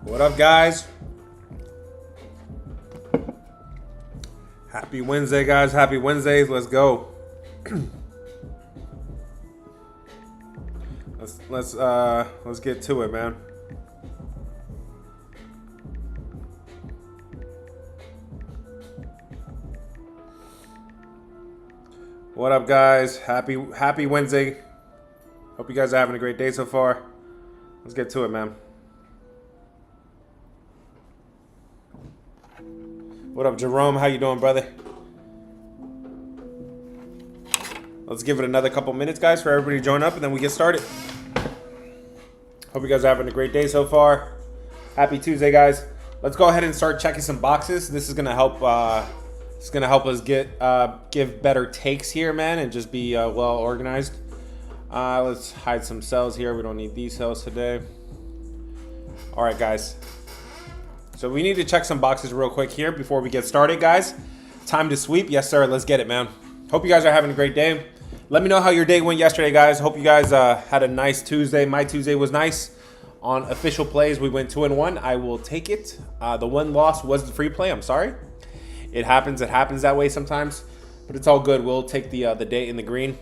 What up, guys? Happy Wednesday, guys. Happy Wednesdays. Let's go. let's get to it, man. What up, guys? Happy Wednesday. Hope you guys are having a great day so far. Let's get to it, man. What up, Jerome? How you doing, brother? Let's give it another couple minutes, guys, for everybody to join up, and then we get started. Hope you guys are having a great day so far. Happy Tuesday, guys. Let's go ahead and start checking some boxes. This is gonna help. It's gonna help us give better takes here, man, and just be well organized. Let's hide some cells here. We don't need these cells today. All right, guys. So we need to check some boxes real quick here before we get started, guys. Time to sweep. Yes, sir. Let's get it, man. Hope you guys are having a great day. Let me know how your day went yesterday, guys. Hope you guys had a nice Tuesday. My Tuesday was nice. On official plays, we went 2-1. I will take it. The one loss was the free play. I'm sorry. It happens. It happens that way sometimes. But it's all good. We'll take the day in the green.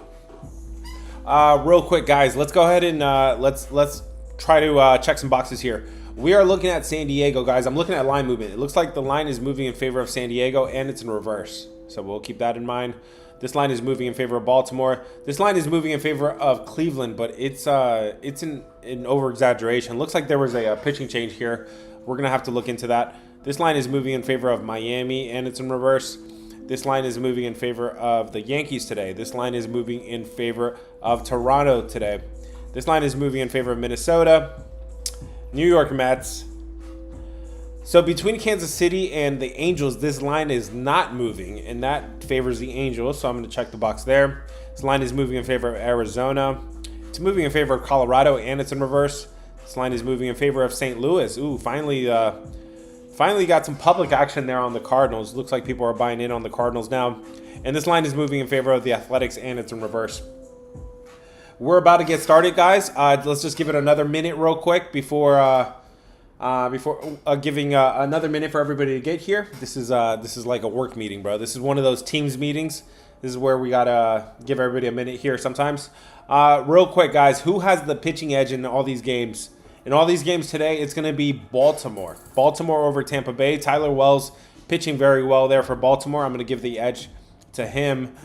Real quick, guys. Let's go ahead and let's try to check some boxes here. We are looking at San Diego, guys. I'm looking at line movement. It looks like the line is moving in favor of San Diego, and it's in reverse. So we'll keep that in mind. This line is moving in favor of Baltimore. This line is moving in favor of Cleveland, but it's an over-exaggeration. Looks like there was a pitching change here. We're going to have to look into that. This line is moving in favor of Miami, and it's in reverse. This line is moving in favor of the Yankees today. This line is moving in favor of Toronto today. This line is moving in favor of Minnesota. New York Mets. So between Kansas City and the Angels, this line is not moving, and that favors the Angels. So I'm going to check the box there. This line is moving in favor of Arizona. It's moving in favor of Colorado, and it's in reverse. This line is moving in favor of St. Louis. Ooh, finally got some public action there on the Cardinals. Looks like people are buying in on the Cardinals now. And this line is moving in favor of the Athletics, and it's in reverse. We're about to get started, guys. Let's just give it another minute real quick before giving another minute for everybody to get here. This is like a work meeting, bro. This is one of those Teams meetings. This is where we gotta give everybody a minute here sometimes. Real quick, guys, who has the pitching edge in all these games? In all these games today, it's going to be Baltimore. Baltimore over Tampa Bay. Tyler Wells pitching very well there for Baltimore. I'm going to give the edge to him.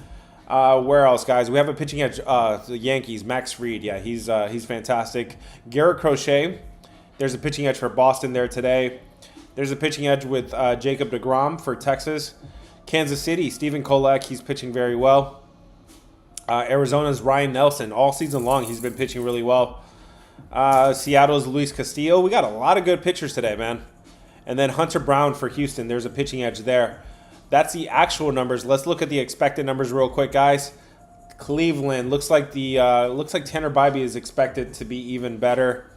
Where else, guys? We have a pitching edge. The Yankees, Max Fried. Yeah, he's fantastic. Garrett Crochet. There's a pitching edge for Boston there today. There's a pitching edge with Jacob deGrom for Texas. Kansas City, Stephen Kolek. He's pitching very well. Arizona's Ryan Nelson. All season long, he's been pitching really well. Seattle's Luis Castillo. We got a lot of good pitchers today, man. And then Hunter Brown for Houston. There's a pitching edge there. That's the actual numbers. Let's look at the expected numbers real quick, guys. Cleveland looks like Tanner Bybee is expected to be even better.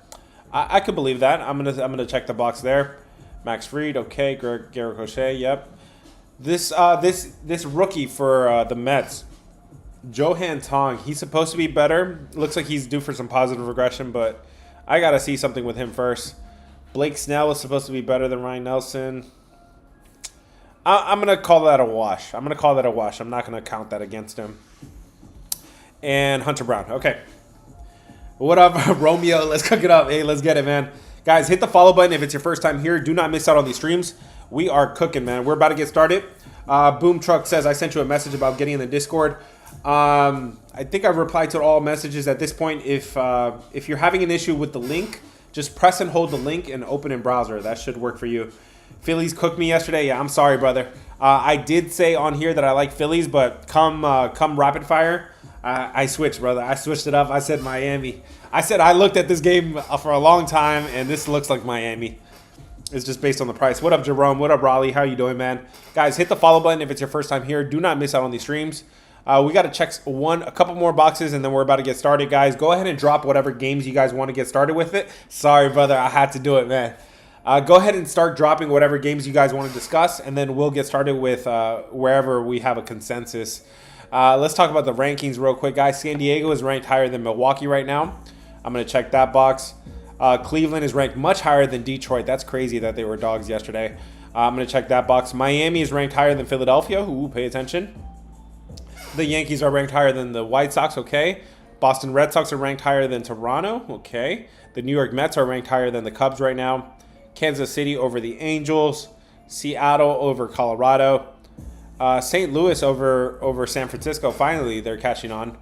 I could believe that. I'm gonna check the box there. Max Fried, okay. Garrett Crochet, yep. This rookie for the Mets, Johan Tong, he's supposed to be better. Looks like he's due for some positive regression, but I got to see something with him first. Blake Snell is supposed to be better than Ryan Nelson. I'm going to call that a wash. I'm not going to count that against him. And Hunter Brown. Okay. What up, Romeo? Let's cook it up. Hey, let's get it, man. Guys, hit the follow button if it's your first time here. Do not miss out on these streams. We are cooking, man. We're about to get started. Boom Truck says, I sent you a message about getting in the Discord. I think I've replied to all messages at this point. If you're having an issue with the link, just press and hold the link and open in browser. That should work for you. Phillies cooked me yesterday. Yeah, I'm sorry, brother. I did say on here that I like Phillies, but come rapid fire, I switched, brother. I switched it up. I said Miami. I said I looked at this game for a long time, and this looks like Miami. It's just based on the price. What up, Jerome? What up, Raleigh? How you doing, man? Guys, hit the follow button if it's your first time here. Do not miss out on these streams. We got to check a couple more boxes, and then we're about to get started, guys. Go ahead and drop whatever games you guys want to get started with it. Sorry, brother. I had to do it, man. Go ahead and start dropping whatever games you guys want to discuss, and then we'll get started with wherever we have a consensus. Let's talk about the rankings real quick, guys. San Diego is ranked higher than Milwaukee right now. I'm going to check that box. Cleveland is ranked much higher than Detroit. That's crazy that they were dogs yesterday. I'm going to check that box. Miami is ranked higher than Philadelphia. Ooh, pay attention. The Yankees are ranked higher than the White Sox. Okay. Boston Red Sox are ranked higher than Toronto. Okay. The New York Mets are ranked higher than the Cubs right now. Kansas City over the Angels. Seattle over Colorado. St. Louis over San Francisco. Finally, they're catching on.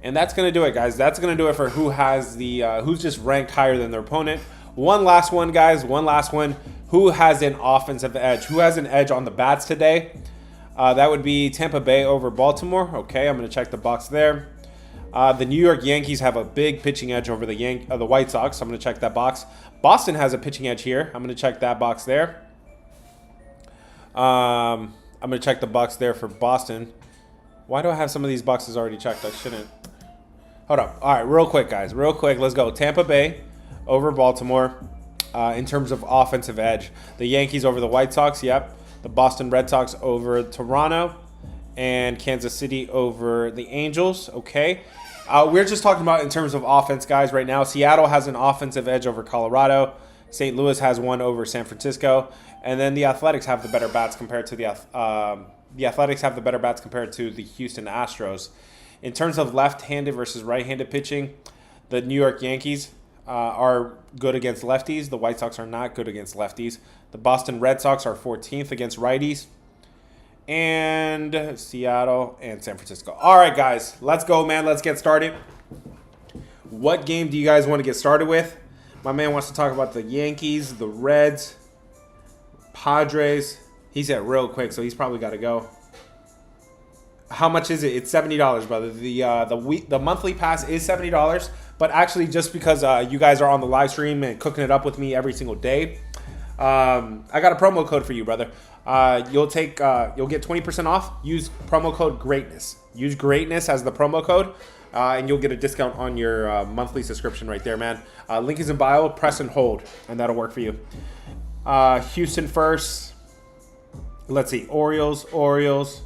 And that's going to do it, guys. That's going to do it for who has the who's just ranked higher than their opponent. One last one, guys. One last one. Who has an offensive edge? Who has an edge on the bats today? That would be Tampa Bay over Baltimore. Okay, I'm going to check the box there. The New York Yankees have a big pitching edge over the White Sox. So I'm going to check that box. Boston has a pitching edge here. I'm going to check that box there. I'm going to check the box there for Boston. Why do I have some of these boxes already checked? I shouldn't. Hold up. All right, real quick, guys. Real quick. Let's go. Tampa Bay over Baltimore in terms of offensive edge. The Yankees over the White Sox. Yep. The Boston Red Sox over Toronto. And Kansas City over the Angels. Okay. We're just talking about in terms of offense, guys, right now. Seattle has an offensive edge over Colorado. St. Louis has one over San Francisco. And then the Athletics have the better bats compared to the Athletics have the better bats compared to the Houston Astros. In terms of left-handed versus right-handed pitching, the New York Yankees are good against lefties. The White Sox are not good against lefties. The Boston Red Sox are 14th against righties. And Seattle and San Francisco. All right, guys. Let's go, man. Let's get started. What game do you guys want to get started with? My man wants to talk about the Yankees, the Reds, Padres. He said real quick, so he's probably got to go. How much is it? It's $70, brother. The monthly pass is $70, but actually just because you guys are on the live stream and cooking it up with me every single day, I got a promo code for you, brother. You'll get 20% off. Use promo code GREATNESS. Use GREATNESS as the promo code, and you'll get a discount on your monthly subscription right there, man. Link is in bio. Press and hold, and that'll work for you. Houston first. Let's see. Orioles,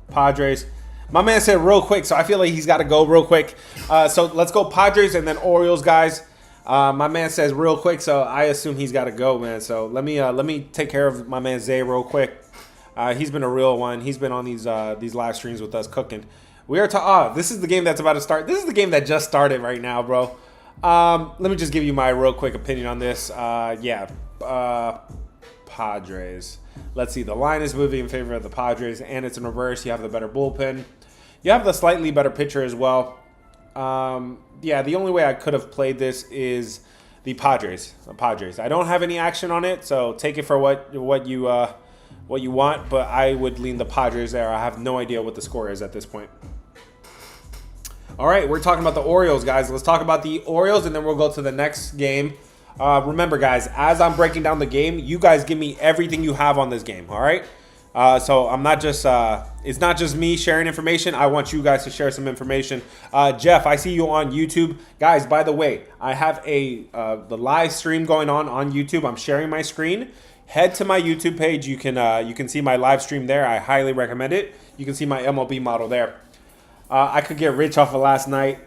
Padres. My man said real quick, so I feel like he's got to go real quick. So let's go Padres and then Orioles, guys. My man says real quick, so I assume he's got to go, man. So let me take care of my man Zay real quick. He's been a real one. He's been on these live streams with us cooking. We are this is the game that's about to start. This is the game that just started right now, bro. Let me just give you my real quick opinion on this. Padres. Let's see. The line is moving in favor of the Padres, and it's in reverse. You have the better bullpen. You have the slightly better pitcher as well. The only way I could have played this is the Padres. I don't have any action on it, so take it for what you want. But I would lean the Padres there. I have no idea what the score is at this point. All right, we're talking about the Orioles, guys. Let's talk about the Orioles, and then we'll go to the next game. Remember, guys, as I'm breaking down the game, you guys give me everything you have on this game. All right. So I'm not just it's not just me sharing information. I want you guys to share some information. Jeff, I see you on YouTube. Guys, by the way, I have the live stream going on YouTube. I'm sharing my screen. Head to my YouTube page. You can see my live stream there. I highly recommend it. You can see my MLB model there. I could get rich off of last night.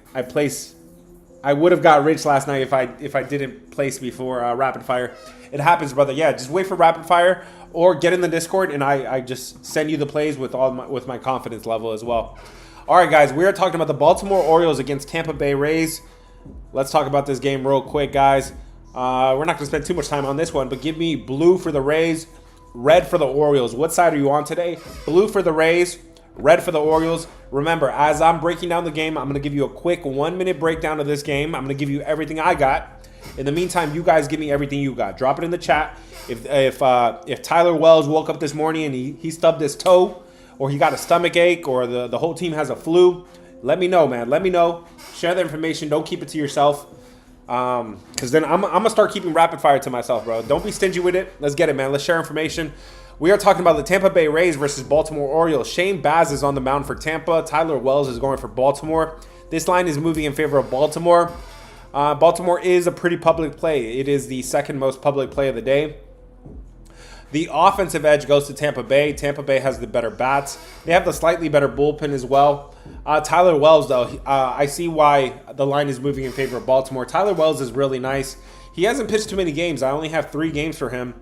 I would have got rich last night if I didn't place before Rapid Fire. It happens, brother. Yeah, just wait for Rapid Fire or get in the Discord, and I just send you the plays with my confidence level as well. All right, guys, we are talking about the Baltimore Orioles against Tampa Bay Rays. Let's talk about this game real quick, guys. We're not going to spend too much time on this one, but give me blue for the Rays, red for the Orioles. What side are you on today? Blue for the Rays, red for the Orioles. Remember, as I'm breaking down the game, I'm going to give you a quick 1-minute breakdown of this game. I'm going to give you everything I got. In the meantime, you guys give me everything you got. Drop it in the chat. If Tyler Wells woke up this morning and he stubbed his toe, or he got a stomach ache, or the whole team has a flu, let me know, man. Let me know. Share the information. Don't keep it to yourself. Because then I'm going to start keeping rapid fire to myself, bro. Don't be stingy with it. Let's get it, man. Let's share information. We are talking about the Tampa Bay Rays versus Baltimore Orioles. Shane Baz is on the mound for Tampa. Tyler Wells is going for Baltimore. This line is moving in favor of Baltimore. Baltimore is a pretty public play. It is the second most public play of the day. The offensive edge goes to Tampa Bay. Tampa Bay has the better bats. They have the slightly better bullpen as well. Tyler Wells, though, I see why the line is moving in favor of Baltimore. Tyler Wells is really nice. He hasn't pitched too many games. I only have 3 games for him.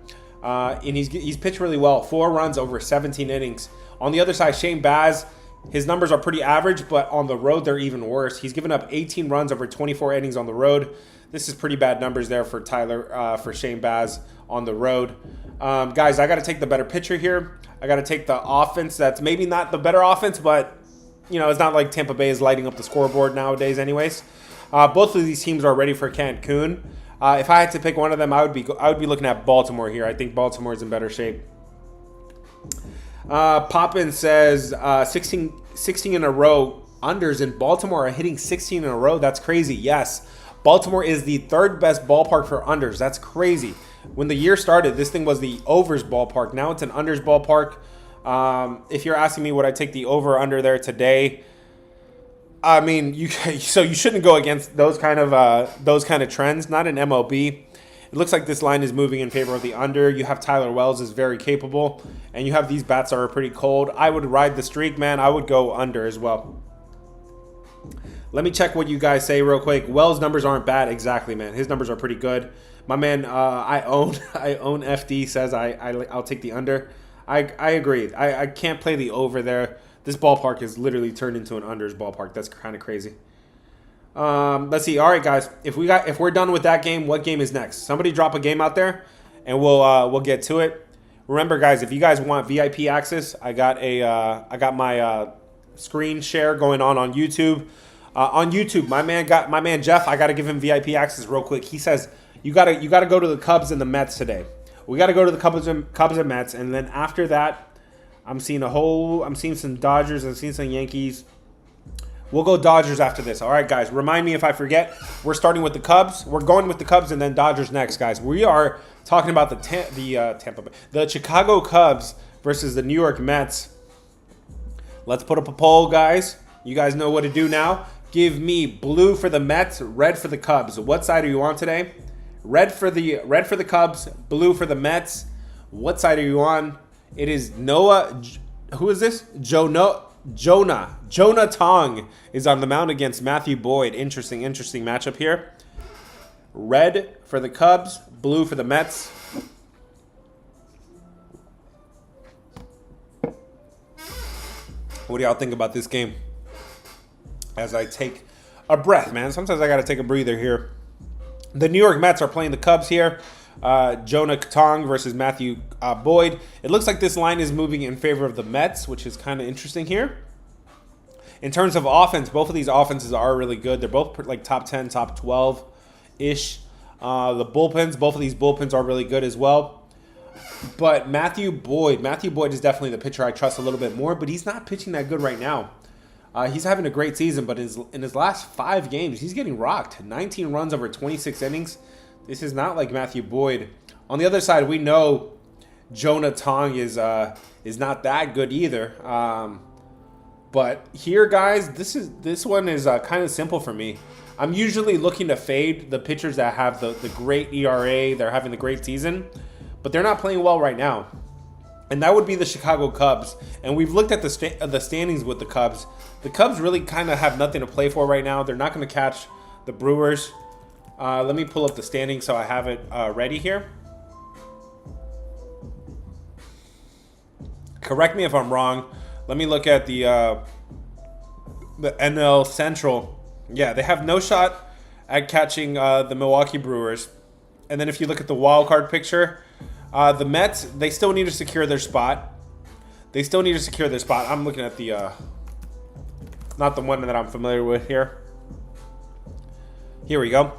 And he's pitched really well. 4 runs over 17 innings. On the other side, Shane Baz, his numbers are pretty average, but on the road, they're even worse. He's given up 18 runs over 24 innings on the road. This is pretty bad numbers there for for Shane Baz on the road. Guys, I got to take the better pitcher here. I got to take the offense that's maybe not the better offense, but, you know, it's not like Tampa Bay is lighting up the scoreboard nowadays anyways. Both of these teams are ready for Cancun. If I had to pick one of them, I would be looking at Baltimore here. I think Baltimore is in better shape. Poppin says 16 in a row unders in Baltimore are hitting 16 in a row. That's crazy. Yes, Baltimore is the 3rd best ballpark for unders. That's crazy. When the year started, this thing was the overs ballpark. Now it's an unders ballpark. If you're asking me, would I take the over under there today? I mean, you shouldn't go against those kind of trends. Not in MLB. It looks like this line is moving in favor of the under. You have Tyler Wells is very capable, and you have these bats that are pretty cold. I would ride the streak, man. I would go under as well. Let me check what you guys say real quick. Wells' numbers aren't bad. Exactly, man. His numbers are pretty good. My man, I own FD says I'll take the under. I agree. I can't play the over there. This ballpark is literally turned into an unders ballpark. That's kind of crazy. Let's see. All right, guys. If we're done with that game, what game is next? Somebody drop a game out there, and we'll get to it. Remember, guys, if you guys want VIP access, I got my screen share going on YouTube. On YouTube, my man Jeff. I got to give him VIP access real quick. He says you gotta go to the Cubs and the Mets today. We got to go to the Cubs and Mets, and then after that, I'm seeing some Dodgers. I'm seeing some Yankees. We'll go Dodgers after this. All right, guys. Remind me if I forget. We're starting with the Cubs. We're going with the Cubs and then Dodgers next, guys. We are talking about the Chicago Cubs versus the New York Mets. Let's put up a poll, guys. You guys know what to do now. Give me blue for the Mets, red for the Cubs. What side are you on today? Red for the Cubs, blue for the Mets. What side are you on? It is Noah. Who is this? Jonah Tong is on the mound against Matthew Boyd. Interesting matchup here. Red for the Cubs, blue for the Mets. What do y'all think about this game? As I take a breath, man. Sometimes I got to take a breather here. The New York Mets are playing the Cubs here. Jonah Tong versus Matthew Boyd. It looks like this line is moving in favor of the Mets, which is kind of interesting here. In terms of offense, both of these offenses are really good. They're both like top 10, top 12-ish. The bullpens, both of these bullpens are really good as well. But Matthew Boyd is definitely the pitcher I trust a little bit more, but he's not pitching that good right now. He's having a great season, but in his last 5 games, he's getting rocked. 19 runs over 26 innings. This is not like Matthew Boyd. On the other side, we know Jonah Tong is not that good either. But here, guys, this one is kind of simple for me. I'm usually looking to fade the pitchers that have the great ERA. They're having the great season, but they're not playing well right now. And that would be the Chicago Cubs. And we've looked at the standings with the Cubs. The Cubs really kind of have nothing to play for right now. They're not going to catch the Brewers. Let me pull up the standings so I have it ready here. Correct me if I'm wrong. Let me look at the NL Central. Yeah, they have no shot at catching the Milwaukee Brewers. And then if you look at the wild card picture, the Mets, they still need to secure their spot. I'm looking at the not the one that I'm familiar with here. Here we go.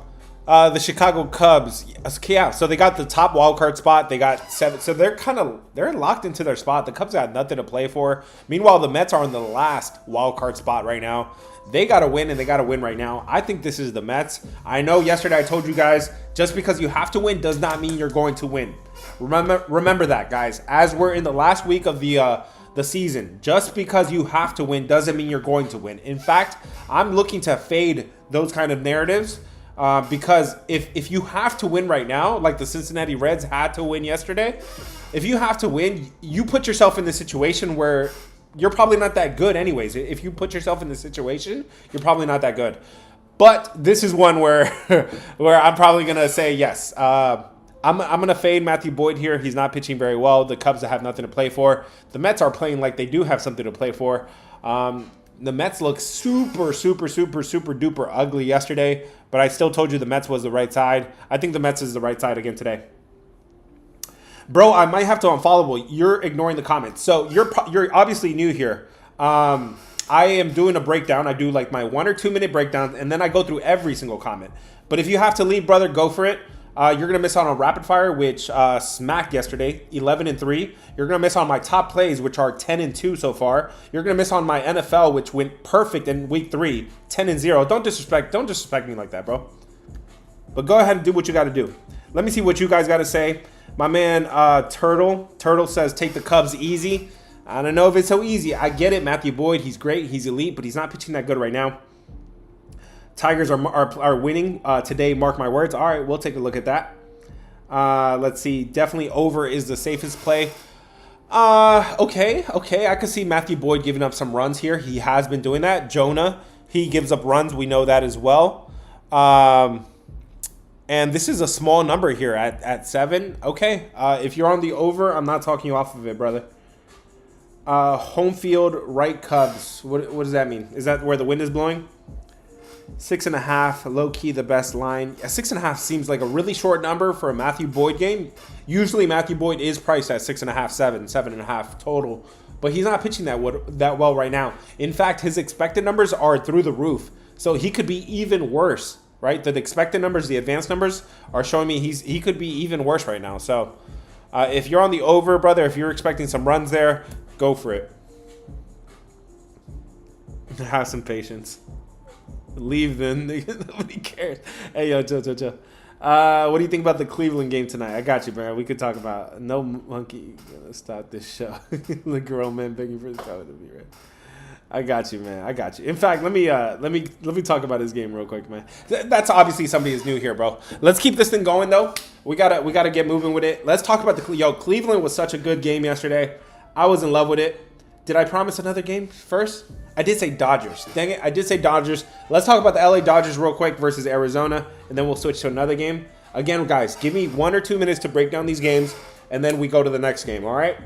The Chicago Cubs. Yeah, so they got the top wild card spot. They got 7. So they're locked into their spot. The Cubs got nothing to play for. Meanwhile, the Mets are in the last wild card spot right now. They got to win, and they got to win right now. I think this is the Mets. I know yesterday I told you guys, just because you have to win does not mean you're going to win. Remember that, guys. As we're in the last week of the season, just because you have to win doesn't mean you're going to win. In fact, I'm looking to fade those kind of narratives. Because if you have to win right now, like the Cincinnati Reds had to win yesterday, if you have to win, you put yourself in the situation where you're probably not that good anyways. If you put yourself in this situation, you're probably not that good. But this is one where where I'm probably gonna say yes. I'm gonna fade Matthew Boyd here. He's not pitching very well. The Cubs have nothing to play for. The Mets are playing like they do have something to play for. The Mets look super duper ugly yesterday, but I still told you the Mets was the right side. I think the Mets is the right side again today. Bro, I might have to unfollow. You're ignoring the comments. So you're obviously new here. I am doing a breakdown. I do like my 1 or 2 minute breakdown, and then I go through every single comment. But if you have to leave, brother, go for it. You're going to miss out on rapid fire, which smacked yesterday, 11-3. You're going to miss on my top plays, which are 10-2 so far. You're going to miss on my NFL, which went perfect in week 3, 10-0. Don't disrespect me like that, bro. But go ahead and do what you got to do. Let me see what you guys got to say. My man Turtle says take the Cubs easy. I don't know if it's so easy. I get it. Matthew Boyd, he's great. He's elite, but he's not pitching that good right now. Tigers are winning today, mark my words. All right, we'll take a look at that. Let's see. Definitely over is the safest play. Okay. I could see Matthew Boyd giving up some runs here. He has been doing that. Jonah, he gives up runs. We know that as well. And this is a small number here at 7. Okay, if you're on the over, I'm not talking you off of it, brother. Home field, right Cubs. What does that mean? Is that where the wind is blowing? 6.5, low key the best line. 6.5 seems like a really short number for a Matthew Boyd game. Usually Matthew Boyd is priced at 6.5, 7.5 total, but he's not pitching that well right now. In fact, his expected numbers are through the roof, so he could be even worse, right? The expected numbers, the advanced numbers are showing me he could be even worse right now. So if you're on the over, brother, if you're expecting some runs there, go for it. Have some patience. Leave then. Nobody cares. Hey, yo, chill. What do you think about the Cleveland game tonight? I got you, man. We could talk about no monkey gonna stop this show. The grown man begging for the crowd to be right. I got you, man. I got you. In fact, let me talk about his game real quick, man. That's obviously somebody who's new here, bro. Let's keep this thing going though. We gotta get moving with it. Let's talk about Cleveland was such a good game yesterday. I was in love with it. Did I promise another game first? I did say Dodgers. Dang it, I did say Dodgers. Let's talk about the LA Dodgers real quick versus Arizona, and then we'll switch to another game. Again, guys, give me 1 or 2 minutes to break down these games, and then we go to the next game, all right?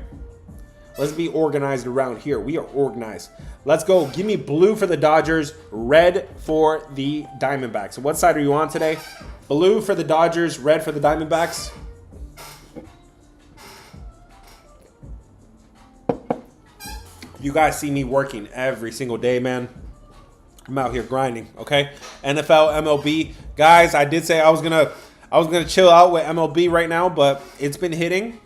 Let's be organized around here. We are organized. Let's go. Give me blue for the Dodgers, red for the Diamondbacks. So what side are you on today? Blue for the Dodgers, red for the Diamondbacks. You guys see me working every single day, man. I'm out here grinding, okay? NFL, MLB. Guys, I did say I was gonna chill out with MLB right now, but it's been hitting.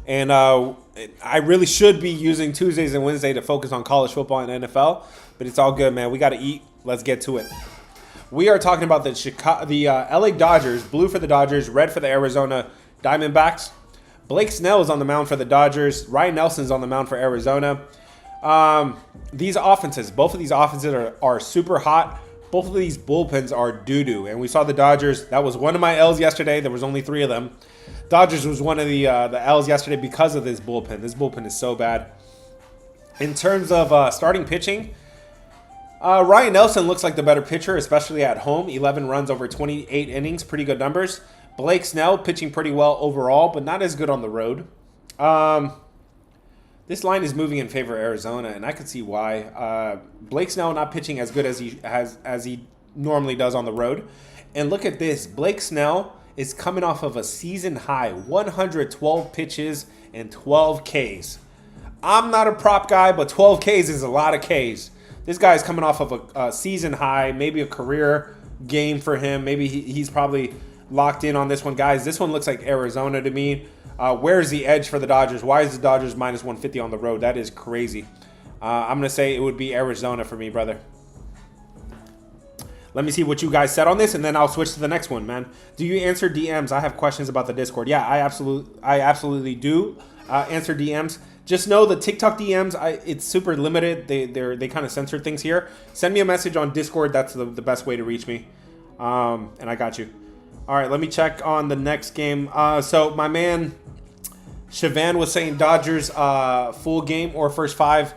And I really should be using Tuesdays and Wednesdays to focus on college football and NFL, but it's all good, man. We got to eat. Let's get to it. We are talking about the LA Dodgers, blue for the Dodgers, red for the Arizona Diamondbacks. Blake Snell is on the mound for the Dodgers. Ryan Nelson's on the mound for Arizona. These offenses, both of these offenses are super hot. Both of these bullpens are doo-doo. And we saw the Dodgers. That was one of my L's yesterday. There was only 3 of them. Dodgers was one of the L's yesterday because of this bullpen. This bullpen is so bad. In terms of starting pitching, Ryan Nelson looks like the better pitcher, especially at home. 11 runs over 28 innings. Pretty good numbers. Blake Snell pitching pretty well overall, but not as good on the road. This line is moving in favor of Arizona, and I could see why. Blake Snell not pitching as good as he normally does on the road. And look at this. Blake Snell is coming off of a season high, 112 pitches and 12 Ks. I'm not a prop guy, but 12 Ks is a lot of Ks. This guy's coming off of a season high, maybe a career game for him. Maybe he's probably locked in on this one. Guys, this one looks like Arizona to me. Where's the edge for the Dodgers? Why is the Dodgers minus 150 on the road? That is crazy. I'm going to say it would be Arizona for me, brother. Let me see what you guys said on this, and then I'll switch to the next one, man. Do you answer DMs? I have questions about the Discord. Yeah, I absolutely do answer DMs. Just know the TikTok DMs, it's super limited. They kind of censor things here. Send me a message on Discord. That's the best way to reach me. And I got you. All right, let me check on the next game. So my man Siobhan was saying Dodgers full game or first 5.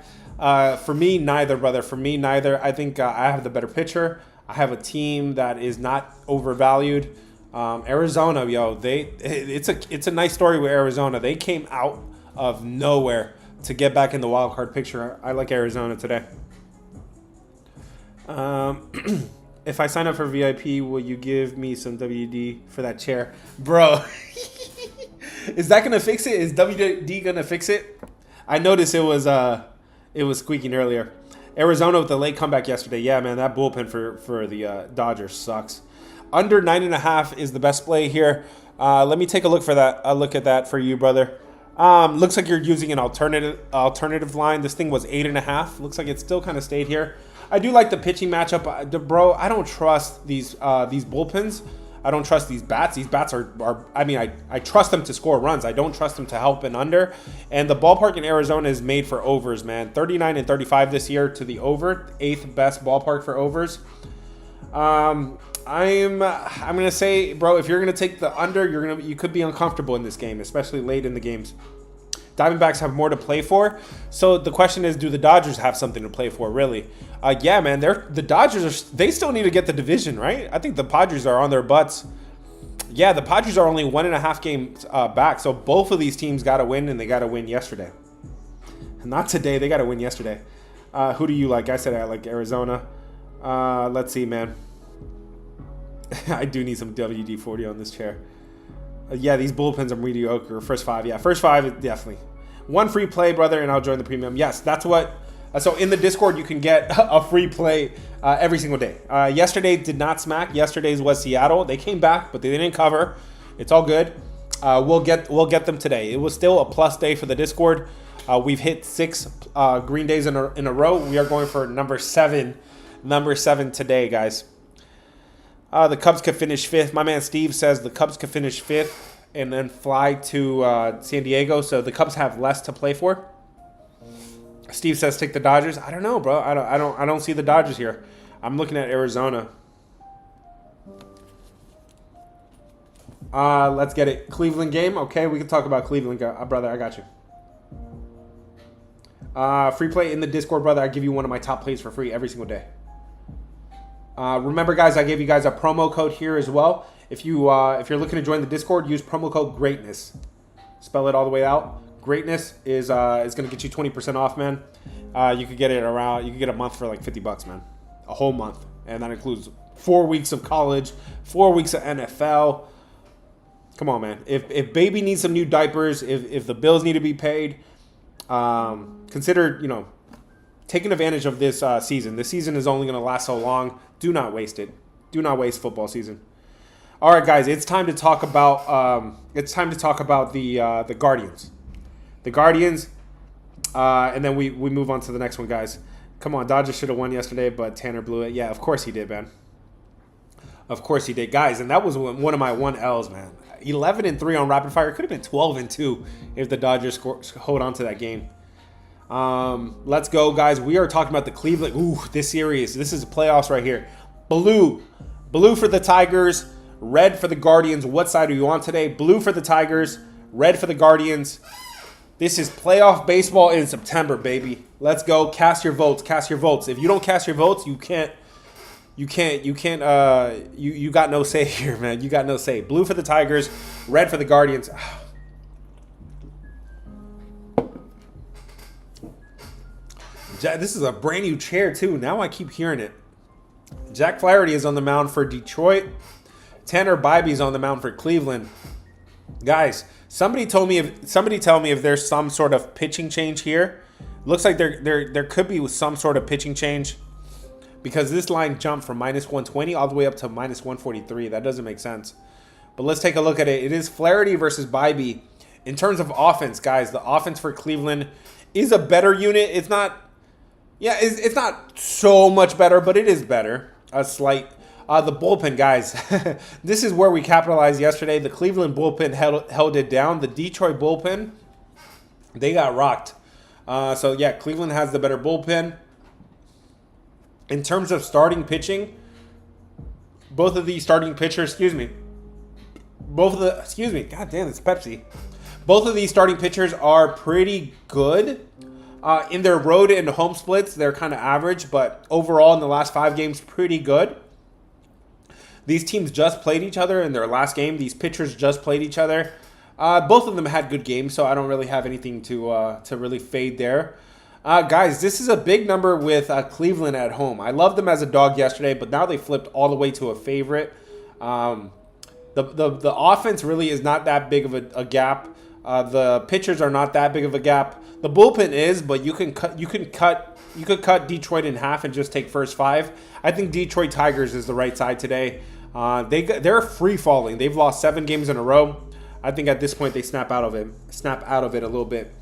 For me, neither, brother. For me, neither. I think I have the better pitcher. I have a team that is not overvalued. Arizona, yo, it's a nice story with Arizona. They came out of nowhere to get back in the wild card picture. I like Arizona today. If I sign up for VIP, will you give me some WD for that chair, bro? Is that gonna fix it? Is WD gonna fix it? I noticed it was squeaking earlier. Arizona with the late comeback yesterday. Yeah, man, that bullpen for the Dodgers sucks. Under 9.5 is the best play here. Let me take a look at that for you, brother. Looks like you're using an alternative line. This thing was 8.5. Looks like it still kind of stayed here. I do like the pitching matchup, bro. I don't trust these bullpens. I don't trust these bats. These bats are I mean, I trust them to score runs. I don't trust them to help and under. And the ballpark in Arizona is made for overs, man. 39 and 35 this year to the over. 8th best ballpark for overs. I'm gonna say, bro, if you're gonna take the under, you could be uncomfortable in this game, especially late in the games. Diamondbacks have more to play for. So the question is, do the Dodgers have something to play for, really? Yeah, man, the Dodgers they still need to get the division, right? I think the Padres are on their butts. Yeah, the Padres are only 1.5 games back. So both of these teams got to win, and they got to win yesterday. Not today. They got to win yesterday. Who do you like? I said I like Arizona. Let's see, man. I do need some WD-40 on this chair. Yeah, these bullpens are mediocre. First 5, yeah. First 5, definitely. One free play, brother, and I'll join the premium. Yes, that's what... So in the Discord, you can get a free play every single day. Yesterday did not smack. Yesterday's was Seattle. They came back, but they didn't cover. It's all good. We'll get them today. It was still a plus day for the Discord. We've hit 6 green days in a row. We are going for number 7 today, guys. The Cubs could finish 5th. My man Steve says the Cubs could finish 5th and then fly to San Diego. So the Cubs have less to play for. Steve says take the Dodgers. I don't know, bro. I don't see the Dodgers here. I'm looking at Arizona. Let's get it. Cleveland game. Okay, we can talk about Cleveland, brother. I got you. Free play in the Discord, brother. I give you one of my top plays for free every single day. Remember, guys, I gave you guys a promo code here as well. If you're looking to join the Discord, use promo code GREATNESS. Spell it all the way out. Greatness is going to get you 20% off, man. You could get it around. You could get a month for like $50, man. A whole month, and that includes 4 weeks of college, 4 weeks of NFL. Come on, man. If baby needs some new diapers, if the bills need to be paid, consider taking advantage of this season. This season is only going to last so long. Do not waste it. Do not waste football season. All right, guys, it's time to talk about the Guardians. The Guardians, and then we move on to the next one, guys. Come on, Dodgers should have won yesterday, but Tanner blew it. Yeah, of course he did, man. Of course he did, guys. And that was one of my 1Ls, man. 11-3 on rapid fire. It could have been 12-2 if the Dodgers hold on to that game. Let's go, guys. We are talking about the Cleveland. Ooh, this series. This is the playoffs right here. Blue for the Tigers, red for the Guardians. What side are you on today? Blue for the Tigers, red for the Guardians. This is playoff baseball in September, baby. Let's go. Cast your votes. Cast your votes. If you don't cast your votes, you got no say here, man. You got no say. Blue for the Tigers, red for the Guardians. This is a brand new chair, too. Now I keep hearing it. Jack Flaherty is on the mound for Detroit. Tanner Bibee is on the mound for Cleveland. Guys, somebody tell me if there's some sort of pitching change here. Looks like there could be some sort of pitching change because this line jumped from -120 all the way up to -143. That doesn't make sense. But let's take a look at it. It is Flaherty versus Bibee. In terms of offense, guys, the offense for Cleveland is a better unit. It's not so much better, but it is better. A slight. The bullpen, guys. This is where we capitalized yesterday. The Cleveland bullpen held it down. The Detroit bullpen, they got rocked. So, yeah, Cleveland has the better bullpen. In terms of starting pitching, both of these starting pitchers, God damn, it's Pepsi. Both of these starting pitchers are pretty good. In their road and home splits, they're kind of average, but overall in the last 5 games, pretty good. These teams just played each other in their last game. These pitchers just played each other. Both of them had good games, so I don't really have anything to really fade there. Guys, this is a big number with Cleveland at home. I loved them as a dog yesterday, but now they flipped all the way to a favorite. The offense really is not that big of a gap. The pitchers are not that big of a gap. The bullpen is, but you could cut Detroit in half and just take first 5. I think Detroit Tigers is the right side today. They're free falling. They've lost 7 games in a row. I think at this point they snap out of it a little bit.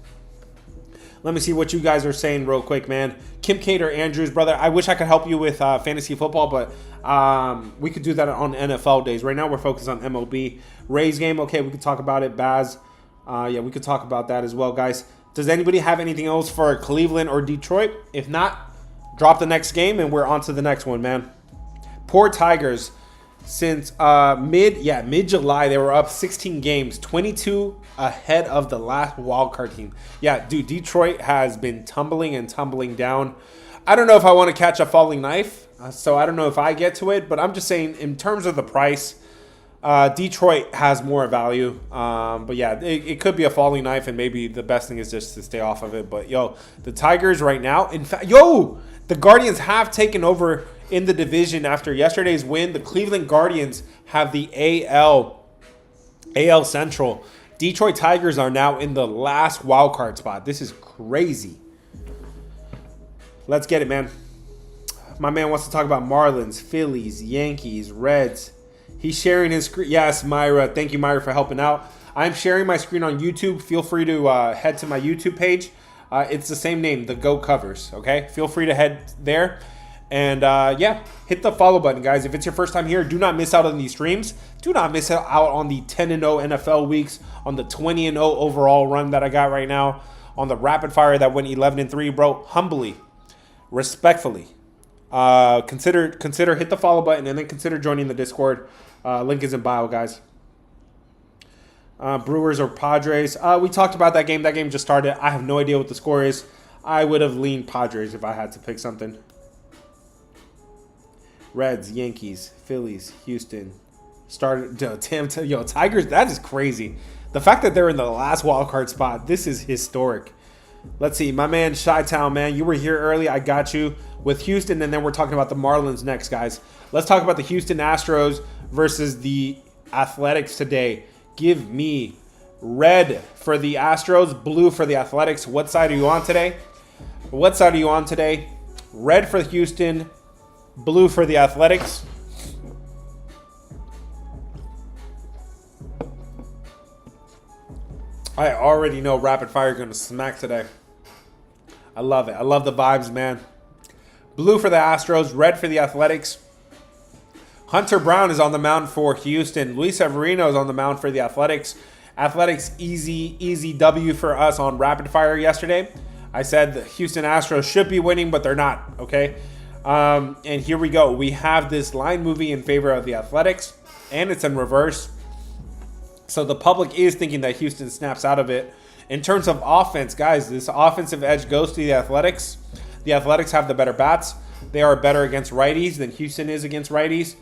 Let me see what you guys are saying real quick, man. Kim Cater, Andrews, brother. I wish I could help you with fantasy football, but we could do that on NFL days. Right now we're focused on MLB. Rays game, okay, we could talk about it. Baz, yeah, we could talk about that as well, guys. Does anybody have anything else for Cleveland or Detroit? If not, drop the next game and we're on to the next one, man. Poor Tigers. Since mid-July, they were up 16 games, 22 ahead of the last wildcard team. Yeah, dude, Detroit has been tumbling and tumbling down. I don't know if I want to catch a falling knife, so I don't know if I get to it, but I'm just saying in terms of the price, Detroit has more value. But yeah, it could be a falling knife, and maybe the best thing is just to stay off of it. But yo, the Tigers right now, in fact, the Guardians have taken over in the division after yesterday's win. The Cleveland Guardians have the AL Central. Detroit Tigers are now in the last wildcard spot. This is crazy. Let's get it, man. My man wants to talk about Marlins, Phillies, Yankees, Reds. He's sharing his screen. Yes, Myra. Thank you, Myra, for helping out. I'm sharing my screen on YouTube. Feel free to head to my YouTube page. It's the same name, The Go Covers, okay? Feel free to head there. And, yeah, hit the follow button, guys. If it's your first time here, do not miss out on these streams. Do not miss out on the 10-0 NFL weeks, on the 20-0 overall run that I got right now, on the rapid fire that went 11-3, bro. Humbly, respectfully, consider hit the follow button and then consider joining the Discord. Link is in bio, guys. Brewers or Padres. We talked about that game. That game just started. I have no idea what the score is. I would have leaned Padres if I had to pick something. Reds, Yankees, Phillies, Houston. Tigers, that is crazy. The fact that they're in the last wildcard spot, this is historic. Let's see. My man, Chi-Town, man. You were here early. I got you with Houston, and then we're talking about the Marlins next, guys. Let's talk about the Houston Astros versus the Athletics today. Give me red for the Astros, blue for the Athletics. What side are you on today? Red for Houston, blue for the Athletics. I already know rapid fire going to smack today. I love it. I love the vibes, man. Blue for the Astros, red for the Athletics. Hunter Brown is on the mound for Houston. Luis Severino is on the mound for the Athletics. Athletics, easy W for us on rapid fire yesterday. I said the Houston Astros should be winning, but they're not, okay? And here we go. We have this line moving in favor of the Athletics, and it's in reverse. So the public is thinking that Houston snaps out of it. In terms of offense, guys, this offensive edge goes to the Athletics. The Athletics have the better bats. They are better against righties than Houston is against righties.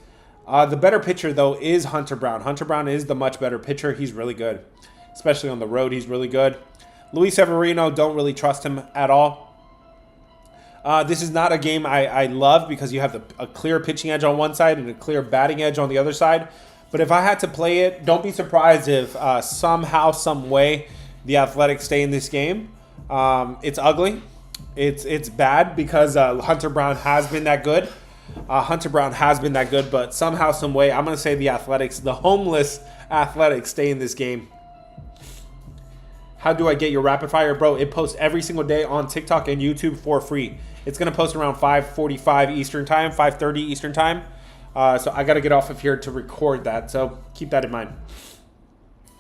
The better pitcher, though, is Hunter Brown. Hunter Brown is the much better pitcher. He's really good, especially on the road. He's really good. Luis Severino, don't really trust him at all. This is not a game I love because you have a clear pitching edge on one side and a clear batting edge on the other side. But if I had to play it, don't be surprised if somehow, some way, the Athletics stay in this game. It's ugly. It's bad because Hunter Brown has been that good. But somehow, some way, I'm going to say the Athletics, the homeless Athletics, stay in this game. How do I get your rapid fire? Bro, it posts every single day on TikTok and YouTube for free. It's going to post around 5:45 Eastern Time, 5:30 Eastern Time. So I got to get off of here to record that. So keep that in mind.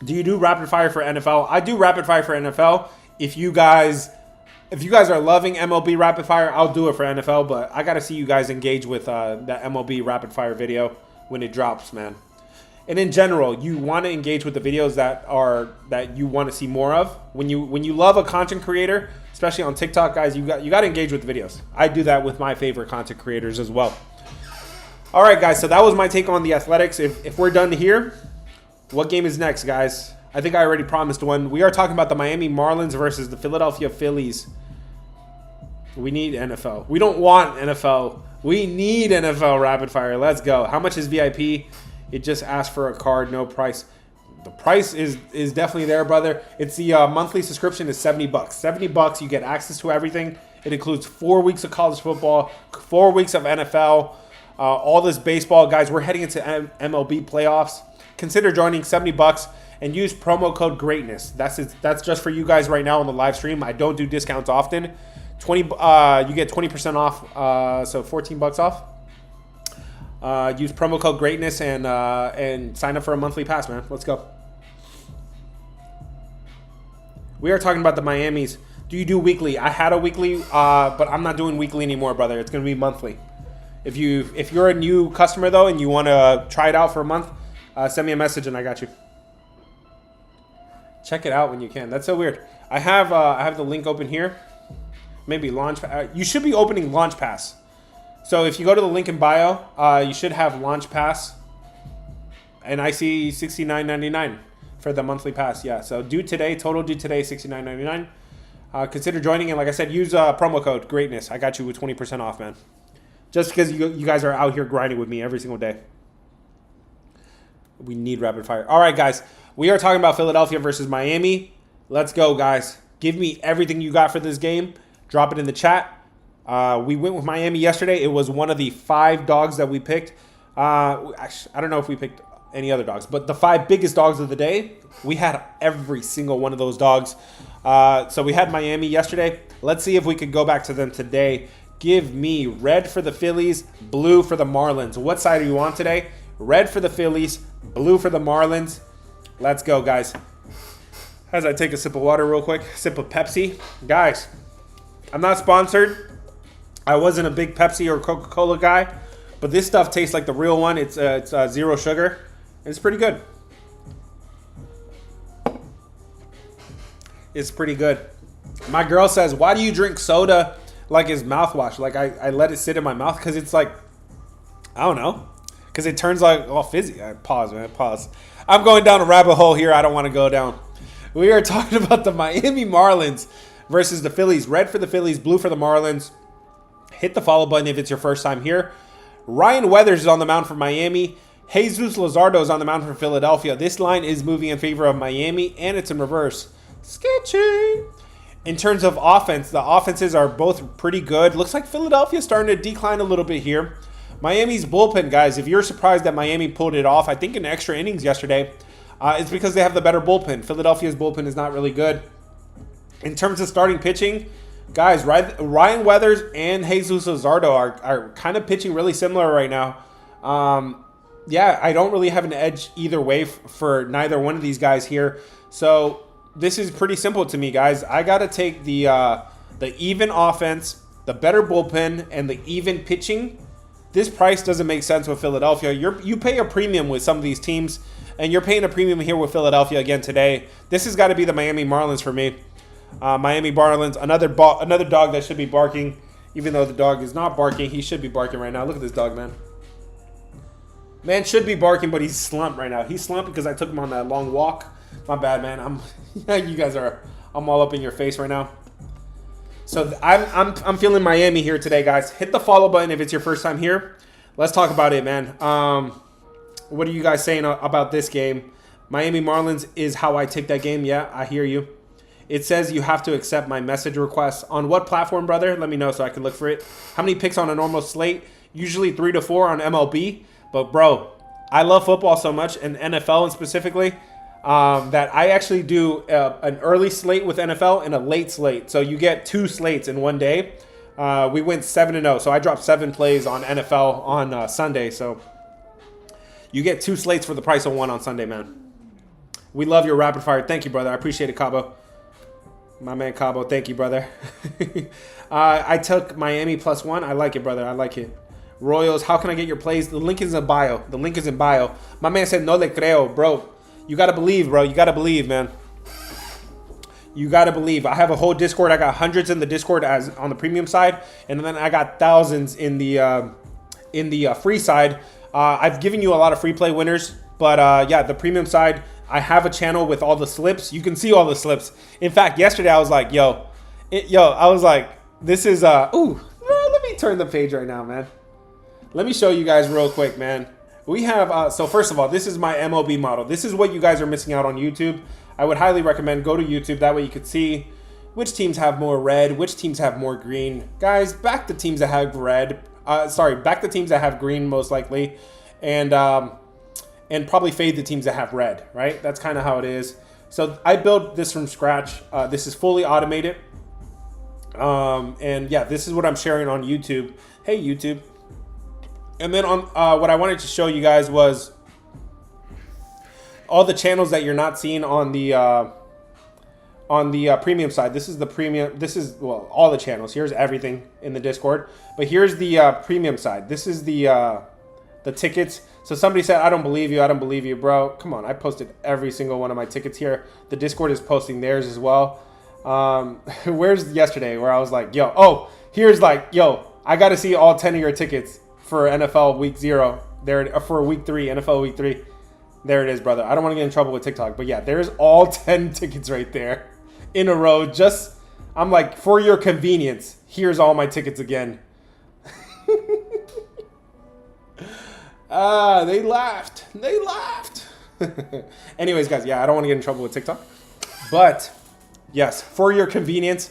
Do you do rapid fire for NFL? I do rapid fire for NFL. If you guys are loving MLB rapid fire, I'll do it for NFL. But I got to see you guys engage with that MLB rapid fire video when it drops, man. And in general, you want to engage with the videos that you want to see more of. When you love a content creator, especially on TikTok, guys, you got to engage with the videos. I do that with my favorite content creators as well. All right, guys. So that was my take on the Athletics. If we're done here, what game is next, guys? I think I already promised one. We are talking about the Miami Marlins versus the Philadelphia Phillies. We need NFL. We don't want NFL. We need NFL rapid fire. Let's go. How much is VIP? It just asked for a card, no price. The price is definitely there, brother. It's the monthly subscription is $70. $70, you get access to everything. It includes 4 weeks of college football, 4 weeks of NFL, all this baseball. Guys, we're heading into MLB playoffs. Consider joining $70 and use promo code GREATNESS. That's just for you guys right now on the live stream. I don't do discounts often. You get 20% off, so $14 off. Use promo code GREATNESS and sign up for a monthly pass, man. Let's go. We are talking about the Miamis. Do you do weekly? I had a weekly, but I'm not doing weekly anymore, brother. It's gonna be monthly. If you're a new customer though and you want to try it out for a month, send me a message and I got you. Check it out when you can. That's so weird. I have the link open here. Maybe launch. You should be opening Launch Pass. So if you go to the link in bio, you should have Launch Pass. And I see $69.99 for the monthly pass. Yeah. So due today, total due today, $69.99. Consider joining, and like I said, use promo code GREATNESS. I got you with 20% off, man. Just because you guys are out here grinding with me every single day. We need rapid fire. All right, guys. We are talking about Philadelphia versus Miami. Let's go, guys. Give me everything you got for this game. Drop it in the chat. We went with Miami yesterday. It was one of the 5 dogs that we picked. Actually, I don't know if we picked any other dogs, but the 5 biggest dogs of the day, we had every single one of those dogs. So we had Miami yesterday. Let's see if we could go back to them today. Give me red for the Phillies, blue for the Marlins. What side do you want today? Red for the Phillies, blue for the Marlins. Let's go, guys. As I take a sip of water real quick, sip of Pepsi. Guys, I'm not sponsored. I wasn't a big Pepsi or Coca-Cola guy, but this stuff tastes like the real one. It's 0 sugar. It's pretty good. It's pretty good. My girl says, why do you drink soda like it's mouthwash? Like I let it sit in my mouth because it's like, I don't know. Because it turns like all fizzy. Pause, man. Pause. I'm going down a rabbit hole here. I don't want to go down. We are talking about the Miami Marlins versus the Phillies. Red for the Phillies, blue for the Marlins. Hit the follow button if it's your first time here. Ryan Weathers is on the mound for Miami. Jesus Luzardo is on the mound for Philadelphia. This line is moving in favor of Miami, and it's in reverse. Sketchy. In terms of offense, the offenses are both pretty good. Looks like Philadelphia's starting to decline a little bit here. Miami's bullpen, guys, if you're surprised that Miami pulled it off, I think in extra innings yesterday, it's because they have the better bullpen. Philadelphia's bullpen is not really good. In terms of starting pitching, guys, Ryan Weathers and Jesus Luzardo are kind of pitching really similar right now. Yeah, I don't really have an edge either way for neither one of these guys here. So this is pretty simple to me, guys. I got to take the even offense, the better bullpen, and the even pitching. This price doesn't make sense with Philadelphia. You pay a premium with some of these teams, and you're paying a premium here with Philadelphia again today. This has got to be the Miami Marlins for me. Miami Marlins, another dog that should be barking. Even though the dog is not barking, he should be barking right now. Look at this dog, man. Man should be barking, but he's slumped right now. He's slumped because I took him on that long walk. My bad, man. I'm all up in your face right now. So I'm feeling Miami here today, guys. Hit the follow button if it's your first time here. Let's talk about it, man. What are you guys saying about this game? Miami Marlins is how I take that game. Yeah, I hear you. It says you have to accept my message request. On what platform, brother? Let me know so I can look for it. How many picks on a normal slate? Usually 3 to 4 on MLB. But, bro, I love football so much, and NFL specifically, that I actually do an early slate with NFL and a late slate. So you get 2 slates in one day. We went 7-0. So I dropped 7 plays on NFL on Sunday. So you get 2 slates for the price of 1 on Sunday, man. We love your rapid fire. Thank you, brother. I appreciate it, Cabo. My man Cabo, thank you, brother. I took Miami +1. I like it, brother. I like it. Royals, how can I get your plays? The link is in bio. The link is in bio. My man said, no le creo, bro. You got to believe, bro. You got to believe, man. You got to believe. I have a whole Discord. I got hundreds in the Discord as on the premium side. And then I got thousands in the in the free side, I've given you a lot of free play winners. But yeah, the premium side, I have a channel with all the slips. You can see all the slips. In fact, yesterday I was like, I was like, this is, ooh, let me turn the page right now, man. Let me show you guys real quick, man. We have, so first of all, this is my MLB model. This is what you guys are missing out on YouTube. I would highly recommend go to YouTube. That way you could see which teams have more red, which teams have more green. Guys, back the teams that have red. Back the teams that have green most likely. And probably fade the teams that have red, right? That's kind of how it is. So I built this from scratch. This is fully automated. And yeah, this is what I'm sharing on YouTube. Hey, YouTube. And then on what I wanted to show you guys was all the channels that you're not seeing on the premium side. This is the premium. This is, well, all the channels. Here's everything in the Discord. But here's the premium side. This is the tickets. So somebody said, I don't believe you. I don't believe you, bro. Come on. I posted every single one of my tickets here. The Discord is posting theirs as well. Where's yesterday where I was like, here's like, I got to see all 10 of your tickets for NFL week 0. There, for week 3, NFL week 3. There it is, brother. I don't want to get in trouble with TikTok, but yeah, there's all 10 tickets right there in a row. Just, I'm like, for your convenience, here's all my tickets again. They laughed. They laughed. Anyways, guys, yeah, I don't want to get in trouble with TikTok, but yes, for your convenience,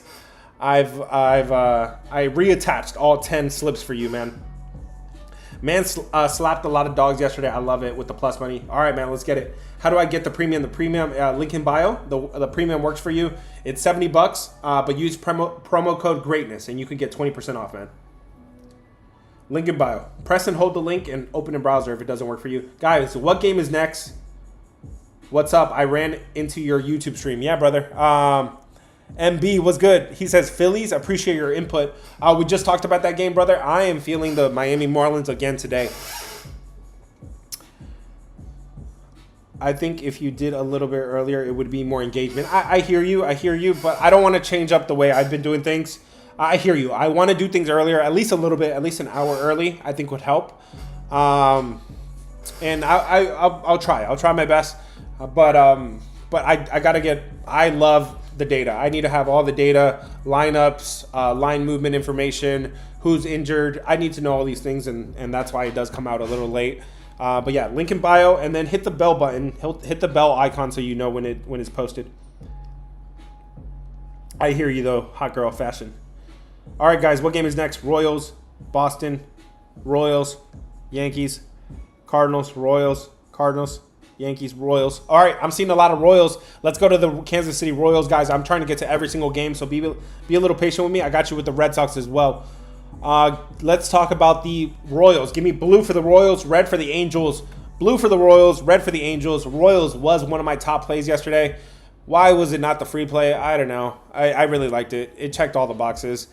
I reattached all 10 slips for you, man. Man slapped a lot of dogs yesterday. I love it with the plus money. All right, man, let's get it. How do I get the premium? The premium, link in bio. The premium works for you. It's $70, but use promo code GREATNESS, and you can get 20% off, man. Link in bio. Press and hold the link and open in browser if it doesn't work for you. Guys, what game is next? What's up? I ran into your YouTube stream. Yeah, brother. MB, what's good? He says, Phillies, appreciate your input. We just talked about that game, brother. I am feeling the Miami Marlins again today. I think if you did a little bit earlier, it would be more engagement. I hear you, but I don't want to change up the way I've been doing things. I hear you. I want to do things earlier, at least a little bit, at least an hour early, I think would help. And I'll try. I'll try my best. But I got to get, I love the data. I need to have all the data, lineups, line movement information, who's injured. I need to know all these things, and that's why it does come out a little late. But yeah, link in bio, and then hit the bell button. Hit the bell icon so you know when it's posted. I hear you though, hot girl fashion. All right, guys, what game is next? Royals, Boston, Royals, Yankees, Cardinals, Royals, Cardinals, Yankees, Royals. All right, I'm seeing a lot of Royals. Let's go to the Kansas City Royals, guys. I'm trying to get to every single game, so be a little patient with me. I got you with the Red Sox as well. Let's talk about the Royals. Give me blue for the Royals, red for the Angels. Blue for the Royals, red for the Angels. Royals was one of my top plays yesterday. Why was it not the free play? I don't know. I really liked it. It checked all the boxes.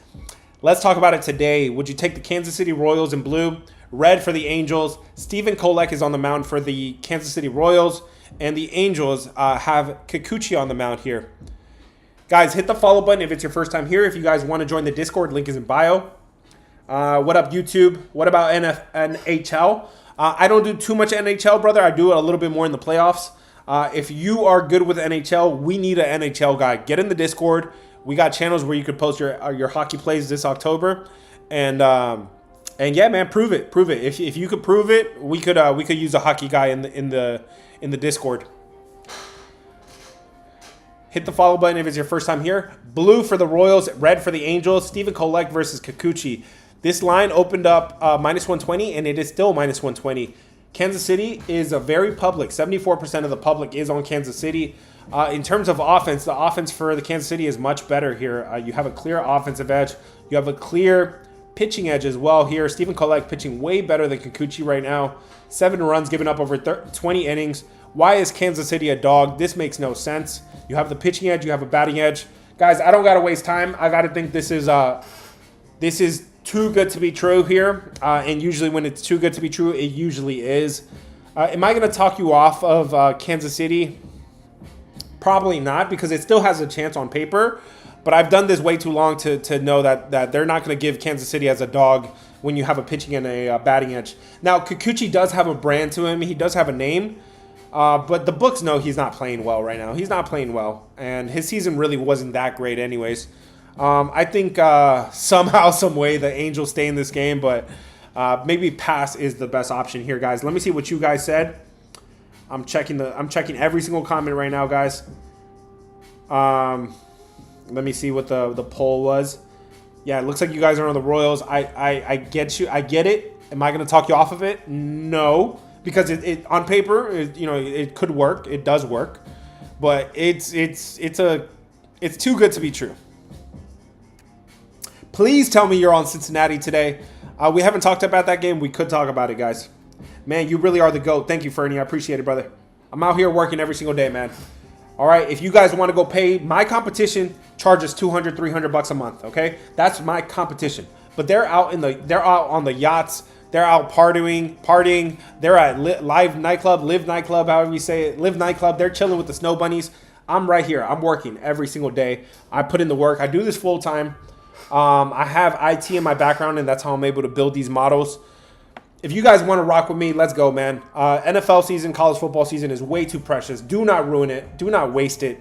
Let's talk about it today. Would you take the Kansas City Royals in blue? Red for the Angels. Stephen Kolek is on the mound for the Kansas City Royals. And the Angels have Kikuchi on the mound here. Guys, hit the follow button if it's your first time here. If you guys want to join the Discord, link is in bio. What up, YouTube? What about NHL? I don't do too much NHL, brother. I do a little bit more in the playoffs. If you are good with NHL, we need an NHL guy. Get in the Discord. We got channels where you could post your hockey plays this October, and yeah, man, prove it. If you could prove it, we could use a hockey guy in the Discord. Hit the follow button if it's your first time here. Blue for the Royals, red for the Angels. Stephen Kolek versus Kikuchi. This line opened up minus 120, and it is still minus 120. Kansas City is a very public. 74% of the public is on Kansas City. In terms of offense, the offense for the Kansas City is much better here. You have a clear offensive edge. You have a clear pitching edge as well here. Stephen Kolek pitching way better than Kikuchi right now. 7 runs given up over 20 innings. Why is Kansas City a dog? This makes no sense. You have the pitching edge. You have a batting edge. Guys, I don't got to waste time. I got to think this is too good to be true here. And usually when it's too good to be true, it usually is. Am I going to talk you off of Kansas City? Probably not, because it still has a chance on paper. But I've done this way too long to know that they're not going to give Kansas City as a dog when you have a pitching and a batting edge. Now, Kikuchi does have a brand to him. He does have a name. But the books know he's not playing well right now. He's not playing well. And his season really wasn't that great anyways. I think somehow, some way, the Angels stay in this game. But maybe pass is the best option here, guys. Let me see what you guys said. I'm checking every single comment right now, guys. Let me see what the poll was. Yeah, it looks like you guys are on the Royals. I get you. I get it. Am I going to talk you off of it? No, because it on paper, it could work. It does work, but it's too good to be true. Please tell me you're on Cincinnati today. We haven't talked about that game. We could talk about it, guys. Man, you really are the GOAT. Thank you, Fernie. I appreciate it, brother. I'm out here working every single day, man. All right, if you guys want to go pay, my competition charges $200, $300 a month. Okay, that's my competition. But they're out on the yachts. They're out partying. They're at live nightclub, however you say it, live nightclub. They're chilling with the snow bunnies. I'm right here. I'm working every single day. I put in the work. I do this full time. I have IT in my background, and that's how I'm able to build these models. If you guys want to rock with me, let's go, man. NFL season, college football season is way too precious. Do not ruin it. Do not waste it.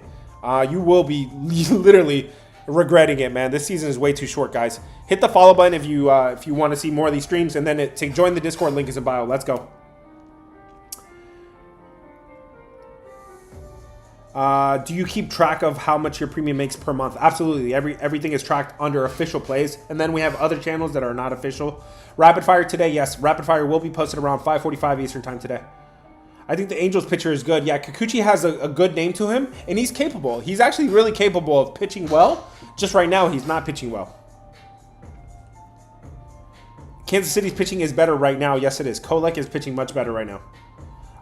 You will be literally regretting it, man. This season is way too short, guys. Hit the follow button if you want to see more of these streams, and then to join the Discord, link is in bio. Let's go. Do you keep track of how much your premium makes per month? Absolutely. Everything is tracked under official plays. And then we have other channels that are not official. Rapid Fire today, yes. Rapid Fire will be posted around 5:45 Eastern time today. I think the Angels pitcher is good. Yeah, Kikuchi has a good name to him, and he's capable. He's actually really capable of pitching well. Just right now, he's not pitching well. Kansas City's pitching is better right now. Yes, it is. Kolek is pitching much better right now.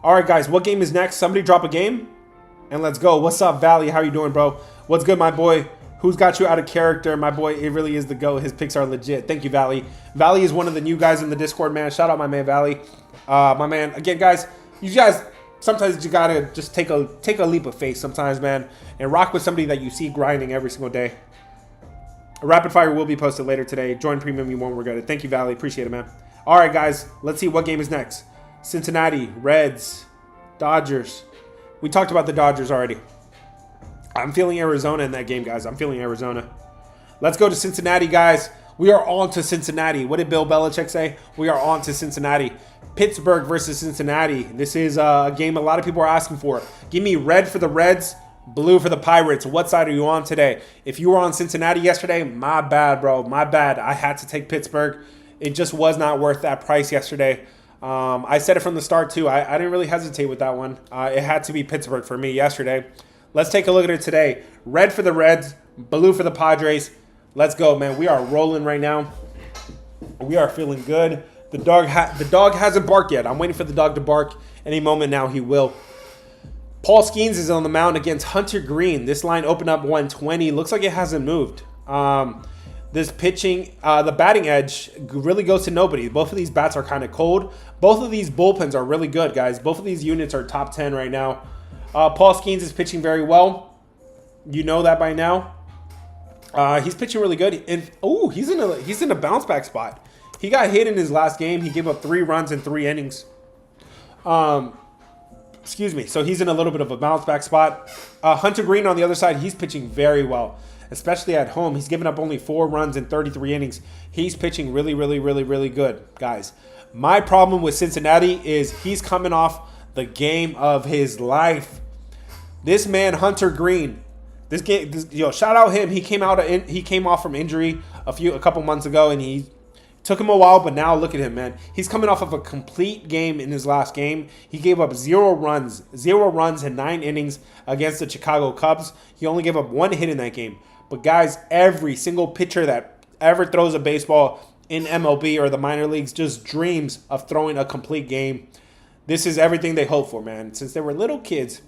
All right, guys, what game is next? Somebody drop a game. And let's go. What's up, Valley? How you doing, bro? What's good, my boy? Who's got you out of character? My boy, it really is the GOAT. His picks are legit. Thank you, Valley. Valley is one of the new guys in the Discord, man. Shout out my man, Valley. My man, again, guys, you guys, sometimes you got to just take a leap of faith sometimes, man, and rock with somebody that you see grinding every single day. Rapid Fire will be posted later today. Join Premium, you won't regret it. Thank you, Valley. Appreciate it, man. All right, guys, let's see what game is next. Cincinnati, Reds, Dodgers. We talked about the Dodgers already. I'm feeling Arizona in that game, guys. I'm feeling Arizona. Let's go to Cincinnati, guys. We are on to Cincinnati. What did Bill Belichick say? We are on to Cincinnati. Pittsburgh versus Cincinnati. This is a game a lot of people are asking for. Give me red for the Reds, blue for the Pirates. What side are you on today? If you were on Cincinnati yesterday, my bad, bro. My bad. I had to take Pittsburgh. It just was not worth that price yesterday. I said it from the start, too. I didn't really hesitate with that one. It had to be Pittsburgh for me yesterday. Let's take a look at it today. Red for the Reds, blue for the Padres. Let's go, man. We are rolling right now. We are feeling good. The dog hasn't barked yet. I'm waiting for the dog to bark. Any moment now, he will. Paul Skeens is on the mound against Hunter Green. This line opened up 120. Looks like it hasn't moved. This pitching, the batting edge really goes to nobody. Both of these bats are kind of cold. Both of these bullpens are really good, guys. Both of these units are top 10 right now. Paul Skeens is pitching very well. You know that by now. He's pitching really good. And he's in a bounce back spot. He got hit in his last game. He gave up 3 runs in 3 innings. Excuse me. So he's in a little bit of a bounce back spot. Hunter Green on the other side, he's pitching very well. Especially at home. He's given up only 4 runs in 33 innings. He's pitching really, really, really, really good, guys. My problem with Cincinnati is he's coming off the game of his life. This man, Hunter Green, shout out him. He came off from injury a couple months ago, and he took him a while, but now look at him, man. He's coming off of a complete game in his last game. He gave up 0 runs in 9 innings against the Chicago Cubs. He only gave up 1 hit in that game. But guys, every single pitcher that ever throws a baseball in MLB or the minor leagues just dreams of throwing a complete game. This is everything they hope for, man, since they were little kids.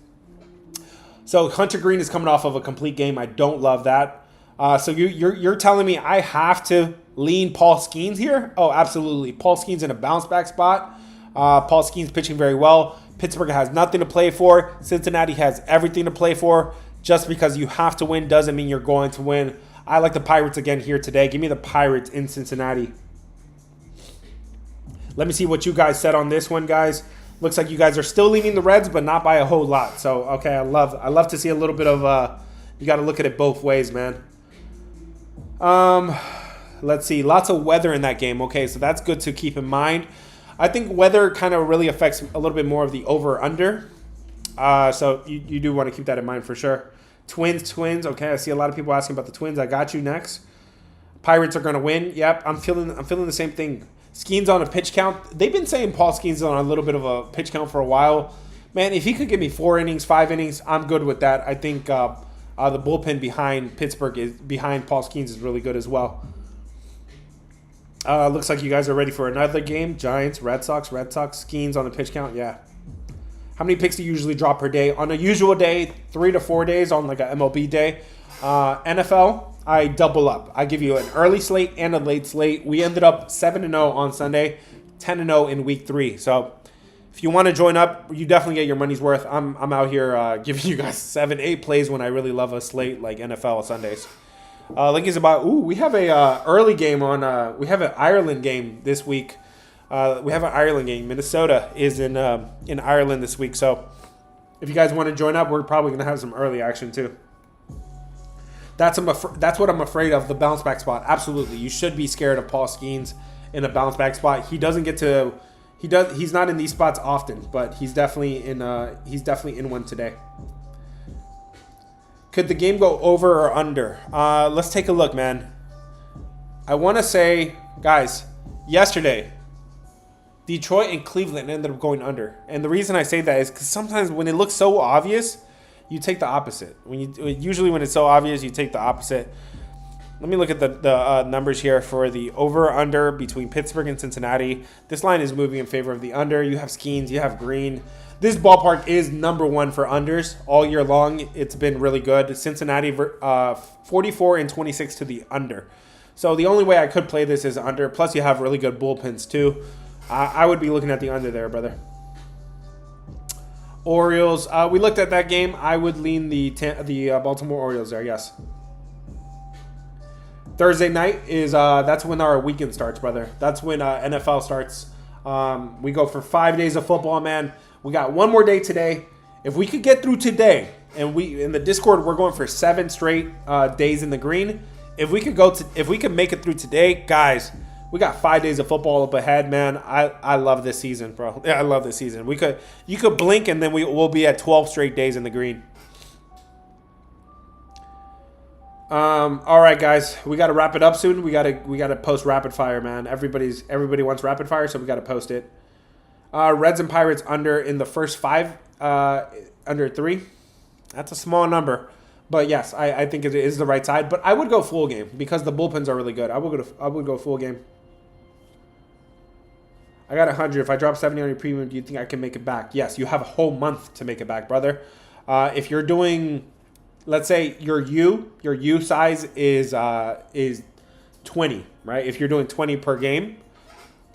So Hunter Green is coming off of a complete game. I don't love that. So you're telling me I have to lean Paul Skeens here? Oh, absolutely. Paul Skeens in a bounce back spot. Paul Skeens pitching very well. Pittsburgh has nothing to play for. Cincinnati has everything to play for. Just because you have to win doesn't mean you're going to win. I like the Pirates again here today. Give me the Pirates in Cincinnati. Let me see what you guys said on this one, guys. Looks like you guys are still leaning the Reds, but not by a whole lot. So, okay, I love to see a little bit of, you got to look at it both ways, man. Let's see. Lots of weather in that game. Okay, so that's good to keep in mind. I think weather kind of really affects a little bit more of the over-under. So you do want to keep that in mind for sure. Twins. Okay, I see a lot of people asking about the Twins. I got you next. Pirates are going to win. Yep, I'm feeling the same thing. Skeens on a pitch count. They've been saying Paul Skeens on a little bit of a pitch count for a while. Man, if he could give me 4 innings, 5 innings, I'm good with that. I think the bullpen behind Pittsburgh behind Paul Skeens is really good as well. Looks like you guys are ready for another game. Giants, Red Sox, Skeens on the pitch count. Yeah. How many picks do you usually drop per day? On a usual day, 3 to 4 days on like an MLB day. NFL, I double up. I give you an early slate and a late slate. We ended up 7-0 on Sunday, 10-0 in week 3. So if you want to join up, you definitely get your money's worth. I'm out here giving you guys 7-8 plays when I really love a slate like NFL Sundays. Lincoln's about. We have a early game on. We have an Ireland game this week. We have an Ireland game. Minnesota is in Ireland this week. So if you guys want to join up, we're probably going to have some early action too. That's what I'm afraid of, the bounce back spot. Absolutely, you should be scared of Paul Skeens in a bounce back spot. He doesn't get to. He's not in these spots often, but he's definitely in one today. Could the game go over or under? Let's take a look, man. I want to say, guys, yesterday, Detroit and Cleveland ended up going under. And the reason I say that is because sometimes when it looks so obvious, you take the opposite. Usually when it's so obvious, you take the opposite. Let me look at the numbers here for the over-under between Pittsburgh and Cincinnati. This line is moving in favor of the under. You have Skeens, you have Green. This ballpark is number 1 for unders all year long. It's been really good. Cincinnati 44-26 to the under. So the only way I could play this is under. Plus you have really good bullpens too. I would be looking at the under there, brother. Orioles. We looked at that game. I would lean the Baltimore Orioles there, yes. Thursday night is that's when our weekend starts, brother. That's when NFL starts. We go for 5 days of football, man. We got one more day today. If we could get through today, and we in the Discord we're going for 7 straight days in the green. If we could make it through today, guys, we got 5 days of football up ahead, man. I love this season, bro. Yeah, I love this season. You could blink and then we'll be at 12 straight days in the green. All right, guys, we got to wrap it up soon. We got to post rapid fire, man. Everybody wants rapid fire, so we got to post it. Reds and Pirates under in the first 5, under 3. That's a small number, but yes, I think it is the right side. But I would go full game because the bullpens are really good. I would go full game. I got 100. If I drop 70 on your premium, do you think I can make it back? Yes, you have a whole month to make it back, brother. If you're doing, let's say your U size is 20, right? If you're doing 20 per game,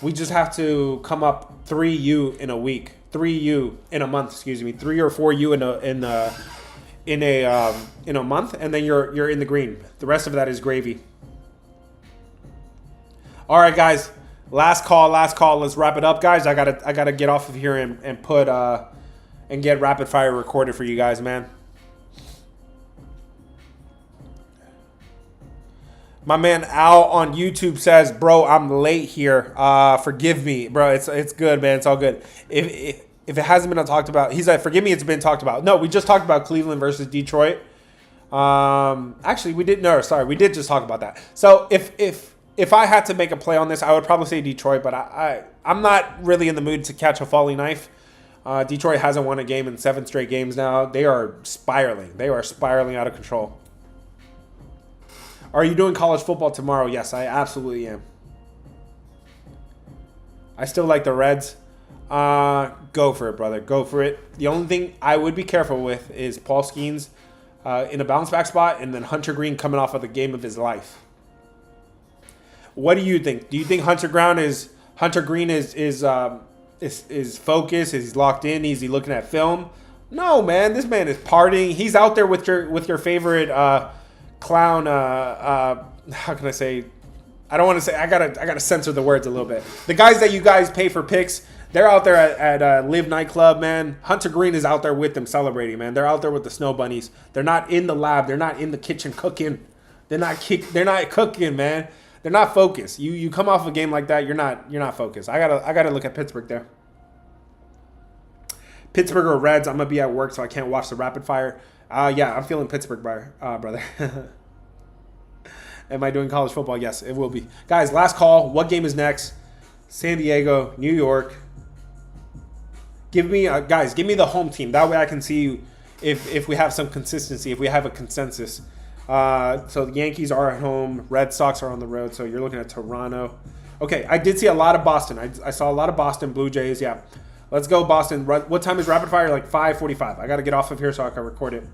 we just have to come up 3 U in a week, 3 U in a month, 3 or 4 U in a month, and then you're in the green. The rest of that is gravy. All right, guys. Last call. Let's wrap it up, guys. I gotta get off of here and put and get rapid fire recorded for you guys, man. My man Al on YouTube says, "Bro, I'm late here. Forgive me, bro. It's good, man. It's all good. If it hasn't been talked about," he's like, "Forgive me, it's been talked about." No, we just talked about Cleveland versus Detroit. Actually, we did. No, sorry, we did just talk about that. So if I had to make a play on this, I would probably say Detroit, but I'm not really in the mood to catch a falling knife. Detroit hasn't won a game in 7 straight games now. They are spiraling. They are spiraling out of control. Are you doing college football tomorrow? Yes, I absolutely am. I still like the Reds. Go for it, brother. Go for it. The only thing I would be careful with is Paul Skeens in a bounce back spot, and then Hunter Green coming off of the game of his life. What do you think? Do you think Hunter Green is focused? Is he locked in? Is he looking at film? No, man. This man is partying. He's out there with your favorite clown. How can I say? I don't want to say. I gotta censor the words a little bit. The guys that you guys pay for picks, they're out there at Live nightclub, man. Hunter Green is out there with them celebrating, man. They're out there with the snow bunnies. They're not in the lab. They're not in the kitchen cooking. They're not cooking, man. They're not focused. You come off a game like that, you're not focused. I gotta look at Pittsburgh there. Pittsburgh or Reds. I'm gonna be at work, so I can't watch the rapid fire. Yeah, I'm feeling Pittsburgh, brother. Am I doing college football? Yes, it will be. Guys, last call. What game is next? San Diego, New York. Give me, guys, give me the home team. That way I can see if we have some consistency, if we have a consensus. So the Yankees are at home. Red Sox are on the road. So you're looking at Toronto. Okay, I did see a lot of Boston. I saw a lot of Boston Blue Jays. Yeah, let's go Boston. What time is rapid fire? Like 5:45. I got to get off of here so I can record it.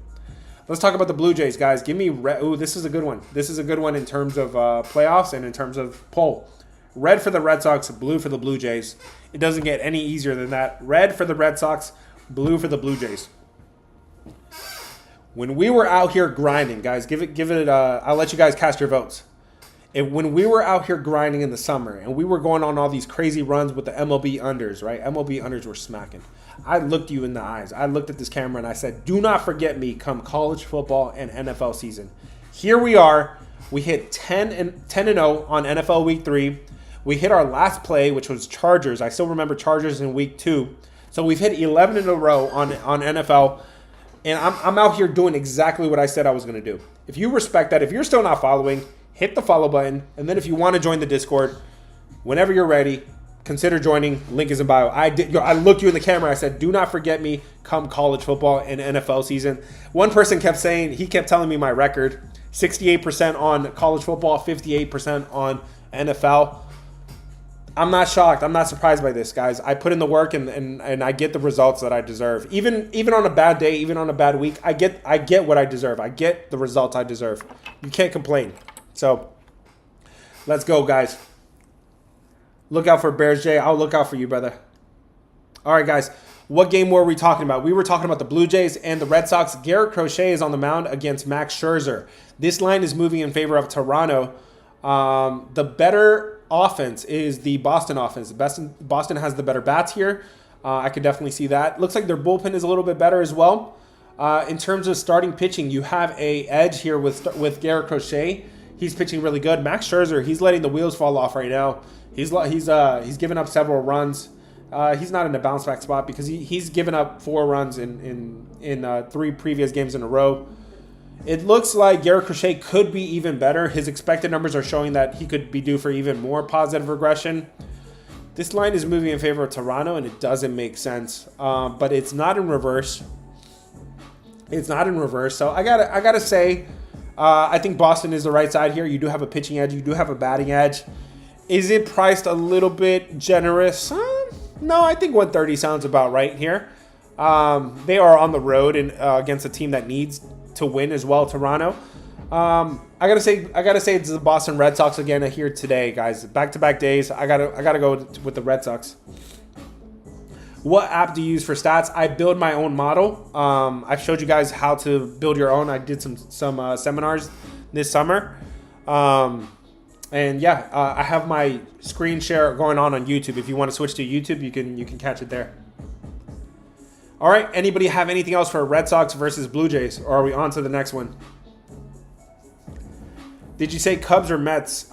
Let's talk about the Blue Jays, guys. Give me red. Ooh, this is a good one. This is a good one in terms of playoffs and in terms of poll. Red for the Red Sox, blue for the Blue Jays. It doesn't get any easier than that. Red for the Red Sox, blue for the Blue Jays. When we were out here grinding, guys, give it. I'll let you guys cast your votes. When we were out here grinding in the summer and we were going on all these crazy runs with the MLB unders, right? MLB unders were smacking. I looked you in the eyes. I looked at this camera and I said, do not forget me come college football and NFL season. Here we are. We hit 10-0 on NFL Week 3. We hit our last play, which was Chargers. I still remember Chargers in Week 2. So we've hit 11 in a row on NFL. And I'm out here doing exactly what I said I was going to do. If you respect that, if you're still not following, hit the follow button. And then if you want to join the Discord, whenever you're ready, consider joining. Link is in bio. I looked you in the camera. I said, do not forget me come college football and NFL season. One person kept saying, he kept telling me my record. 68% on college football, 58% on NFL. I'm not shocked. I'm not surprised by this, guys. I put in the work and I get the results that I deserve. Even on a bad day, even on a bad week, I get what I deserve. I get the results I deserve. You can't complain. So let's go, guys. Look out for Bears J. I'll look out for you, brother. All right, guys. What game were we talking about? We were talking about the Blue Jays and the Red Sox. Garrett Crochet is on the mound against Max Scherzer. This line is moving in favor of Toronto. The better offense is the Boston offense. Boston has the better bats here. I could definitely see that. Looks like their bullpen is a little bit better as well. In terms of starting pitching, you have a edge here with Garrett Crochet. He's pitching really good. Max Scherzer, he's letting the wheels fall off right now. He's given up several runs. He's not in a bounce back spot because he's given up 4 runs in 3 previous games in a row. It looks like Garrett Crochet could be even better. His expected numbers are showing that he could be due for even more positive regression. This line is moving in favor of Toronto, and it doesn't make sense. But it's not in reverse. It's not in reverse. So I gotta say, I think Boston is the right side here. You do have a pitching edge. You do have a batting edge. Is it priced a little bit generous? No, I think 130 sounds about right here. They are on the road and against a team that needs to win as well, Toronto. I gotta say it's the Boston Red Sox again here today, guys. Back-to-back days. I gotta go with the Red Sox. What app do you use for stats? I build my own model. I've showed you guys how to build your own. I did some seminars this summer. And yeah, I have my screen share going on YouTube. If you want to switch to YouTube, you can catch it there. All right. Anybody have anything else for Red Sox versus Blue Jays, or are we on to the next one? Did you say Cubs or Mets?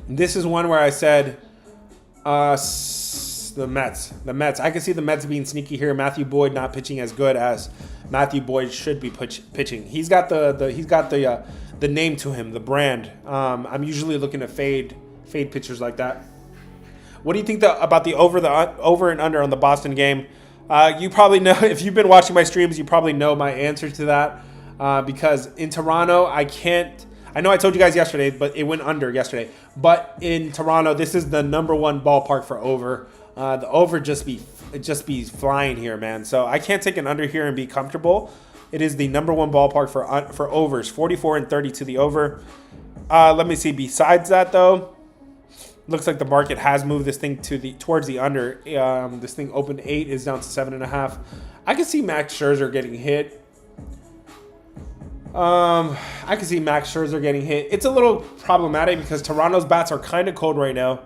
This is one where I said the Mets. The Mets. I can see the Mets being sneaky here. Matthew Boyd not pitching as good as Matthew Boyd should be pitching. He's got the name to him, the brand. I'm usually looking to fade pitchers like that. What do you think about the over and under on the Boston game? You probably know, if you've been watching my streams, you probably know my answer to that. Because in Toronto, I know I told you guys yesterday, but it went under yesterday. But in Toronto, this is the number 1 ballpark for over. The over just be flying here, man. So I can't take an under here and be comfortable. It is the number 1 ballpark for overs, 44 and 30 to the over. Let me see. Besides that, though, looks like the market has moved this thing towards the under. This thing opened 8, is down to 7.5. I can see Max Scherzer getting hit. I can see Max Scherzer getting hit. It's a little problematic because Toronto's bats are kind of cold right now.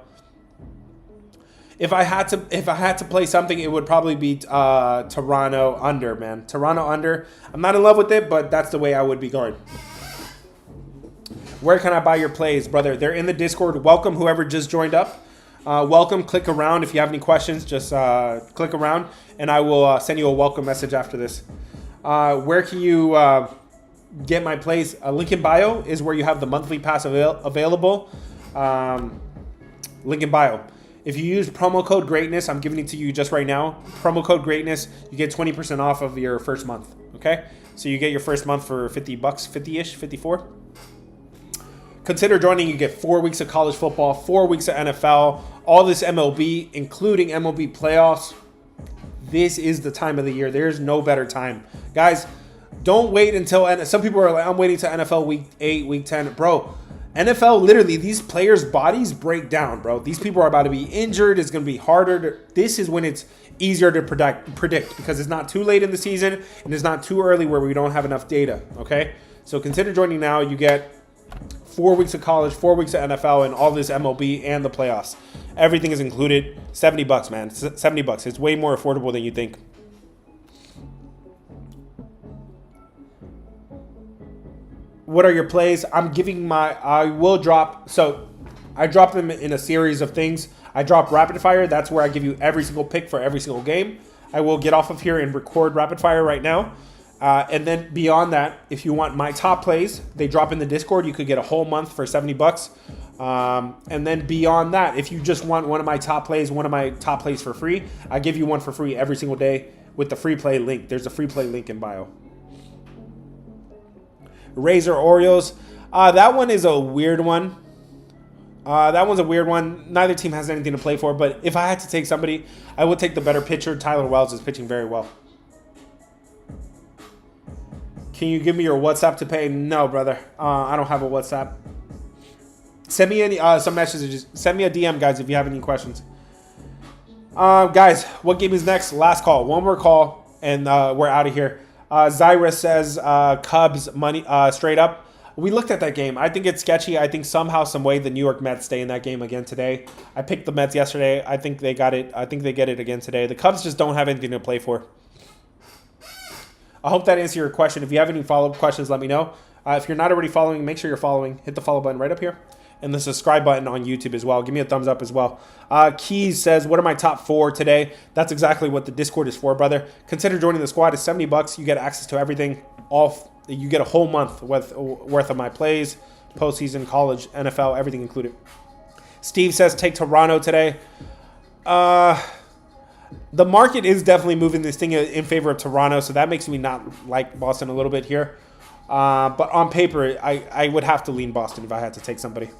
If I had to play something, it would probably be Toronto under, man. Toronto under. I'm not in love with it, but that's the way I would be going. Where can I buy your plays, brother? They're in the Discord. Welcome, whoever just joined up. Welcome. Click around. If you have any questions, just click around, and I will send you a welcome message after this. Where can you get my plays? Link in bio is where you have the monthly pass available. Link in bio. If you use promo code GREATNESS, I'm giving it to you just right now. Promo code GREATNESS, you get 20% off of your first month. Okay? So you get your first month for $50, 50-ish, 54. Consider joining. You get 4 weeks of college football, 4 weeks of NFL, all this MLB, including MLB playoffs. This is the time of the year. There's no better time. Guys, don't wait until... Some people are like, I'm waiting to NFL week 8, week 10. Bro, NFL, literally, these players' bodies break down, bro. These people are about to be injured. It's going to be harder. This is when it's easier to predict because it's not too late in the season and it's not too early where we don't have enough data, okay? So consider joining now. You get 4 weeks of college, 4 weeks of NFL, and all this MLB and the playoffs. Everything is included. $70, man. $70. It's way more affordable than you think. What are your plays? I'm giving I will drop. So I drop them in a series of things. I drop rapid fire. That's where I give you every single pick for every single game. I will get off of here and record rapid fire right now. And then beyond that, if you want my top plays, they drop in the Discord. You could get a whole month for $70. And then beyond that, if you just want one of my top plays for free, I give you one for free every single day with the free play link. There's a free play link in bio. Razor Orioles. That one is a weird one. That one's a weird one. Neither team has anything to play for, but if I had to take somebody, I would take the better pitcher. Tyler Wells is pitching very well. Can you give me your WhatsApp to pay? No, brother. I don't have a WhatsApp. Send me any some messages. Send me a DM, guys, if you have any questions. Guys, what game is next? Last call. One more call, and we're out of here. Zyra says Cubs money straight up. We looked at that game. I think it's sketchy. I think somehow, some way, the New York Mets stay in that game again today. I picked the Mets yesterday. I think they got it. I think they get it again today. The Cubs just don't have anything to play for. I hope that answered your question. If you have any follow-up questions, let me know. If you're not already following, make sure you're following. Hit the follow button right up here. And the subscribe button on YouTube as well. Give me a thumbs up as well. Keys says, what are my top 4 today? That's exactly what the Discord is for, brother. Consider joining the squad. It's $70. You get access to everything. You get a whole month worth of my plays, postseason, college, NFL, everything included. Steve says, take Toronto today. The market is definitely moving this thing in favor of Toronto, so that makes me not like Boston a little bit here. But on paper, I would have to lean Boston if I had to take somebody.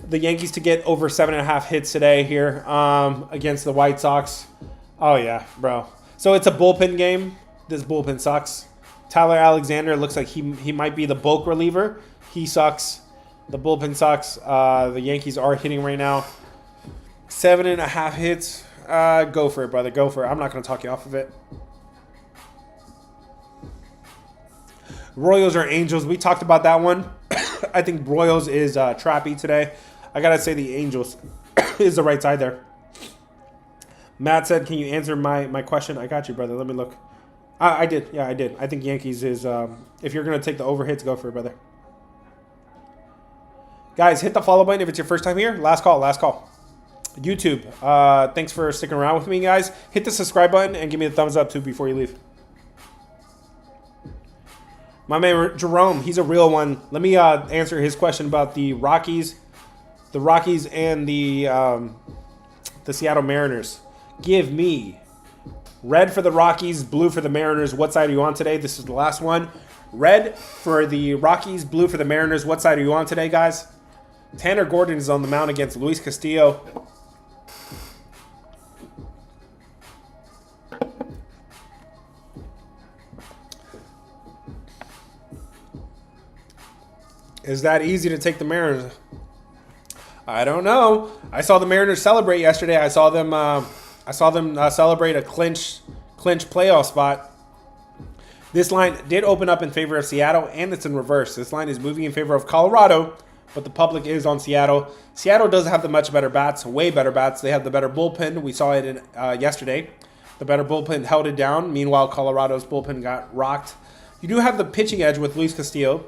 The Yankees to get over 7.5 hits today here against the White Sox. Oh, yeah, bro. So it's a bullpen game. This bullpen sucks. Tyler Alexander looks like he might be the bulk reliever. He sucks. The bullpen sucks. The Yankees are hitting right now. 7.5 hits. Go for it, brother. Go for it. I'm not going to talk you off of it. Royals or Angels. We talked about that one. I think Royals is trappy today. I got to say the Angels is the right side there. Matt said, can you answer my question? I got you, brother. Let me look. I did. Yeah, I did. I think Yankees is, if you're going to take the over hits, go for it, brother. Guys, hit the follow button if it's your first time here. Last call, last call. YouTube, thanks for sticking around with me, guys. Hit the subscribe button and give me a thumbs up, too, before you leave. My man Jerome, he's a real one. Let me answer his question about the Rockies. The Rockies and the Seattle Mariners. Give me red for the Rockies, blue for the Mariners. What side are you on today? This is the last one. Red for the Rockies, blue for the Mariners. What side are you on today, guys? Tanner Gordon is on the mound against Luis Castillo. Is that easy to take the Mariners? I don't know. I saw the Mariners celebrate yesterday. I saw them celebrate a clinch playoff spot. This line did open up in favor of Seattle, and it's in reverse. This line is moving in favor of Colorado, but the public is on Seattle. Seattle does have the much better bats, way better bats. They have the better bullpen. We saw it in yesterday. The better bullpen held it down. Meanwhile, Colorado's bullpen got rocked. You do have the pitching edge with Luis Castillo.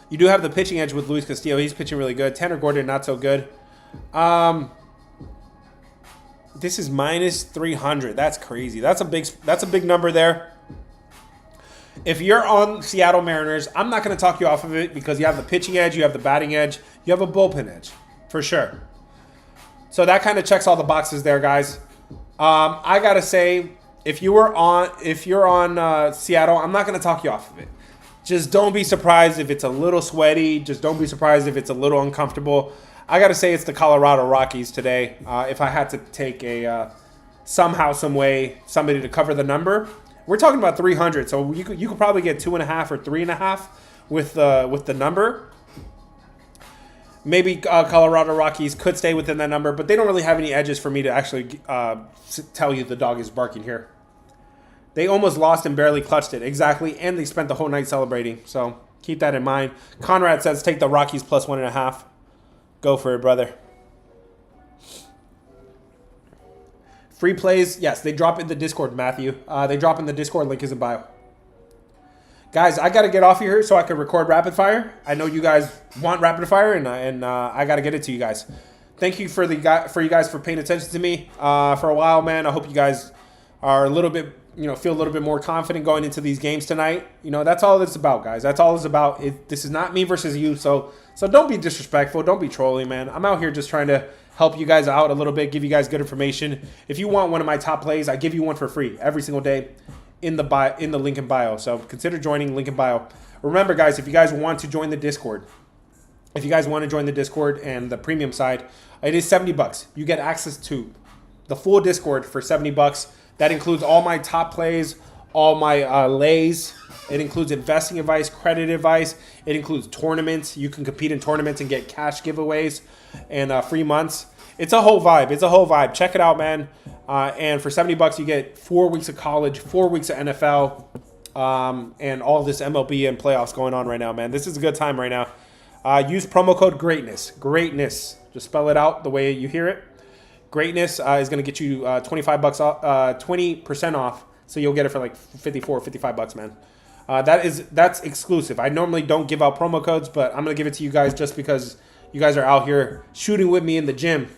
He's pitching really good. Tanner Gordon, not so good. This is minus 300. That's crazy. That's a big number there. If you're on Seattle Mariners, I'm not going to talk you off of it because you have the pitching edge, you have the batting edge, you have a bullpen edge for sure. So that kind of checks all the boxes there, guys. I gotta say, if you're on Seattle, I'm not going to talk you off of it. Just don't be surprised if it's a little sweaty. Just don't be surprised if it's a little uncomfortable. I got to say it's the Colorado Rockies today. If I had to take a somehow, some way, somebody to cover the number, we're talking about 300. So you could probably get 2.5 or 3.5 with the number. Maybe Colorado Rockies could stay within that number, but they don't really have any edges for me to actually tell you the dog is barking here. They almost lost and barely clutched it. Exactly, and they spent the whole night celebrating. So keep that in mind. Conrad says take the Rockies plus 1.5. Go for it, brother. Free plays, yes, they drop in the Discord, Matthew. They drop in the Discord. Link is in bio. Guys, I got to get off here so I can record rapid fire. I know you guys want rapid fire, and I got to get it to you guys. Thank you for you guys for paying attention to me for a while, man. I hope you guys are a little bit, feel a little bit more confident going into these games tonight. That's all it's about, guys. That's all it's about. This is not me versus you, so don't be disrespectful. Don't be trolling, man. I'm out here just trying to help you guys out a little bit, give you guys good information. If you want one of my top plays, I give you one for free every single day in the link in bio. So consider joining, link in bio. Remember, guys, if you guys want to join the Discord, and the premium side, it is $70. You get access to the full Discord for $70. That includes all my top plays, all my lays. It includes investing advice, credit advice. It includes tournaments. You can compete in tournaments and get cash giveaways and free months. It's a whole vibe. Check it out, man. And for $70, you get 4 weeks of college, 4 weeks of NFL, and all this MLB and playoffs going on right now, man. This is a good time right now. Use promo code GREATNESS. GREATNESS. Just spell it out the way you hear it. Greatness is going to get you $25 off, 20% off. So you'll get it for like $55, man. That's exclusive. I normally don't give out promo codes, but I'm going to give it to you guys just because you guys are out here shooting with me in the gym.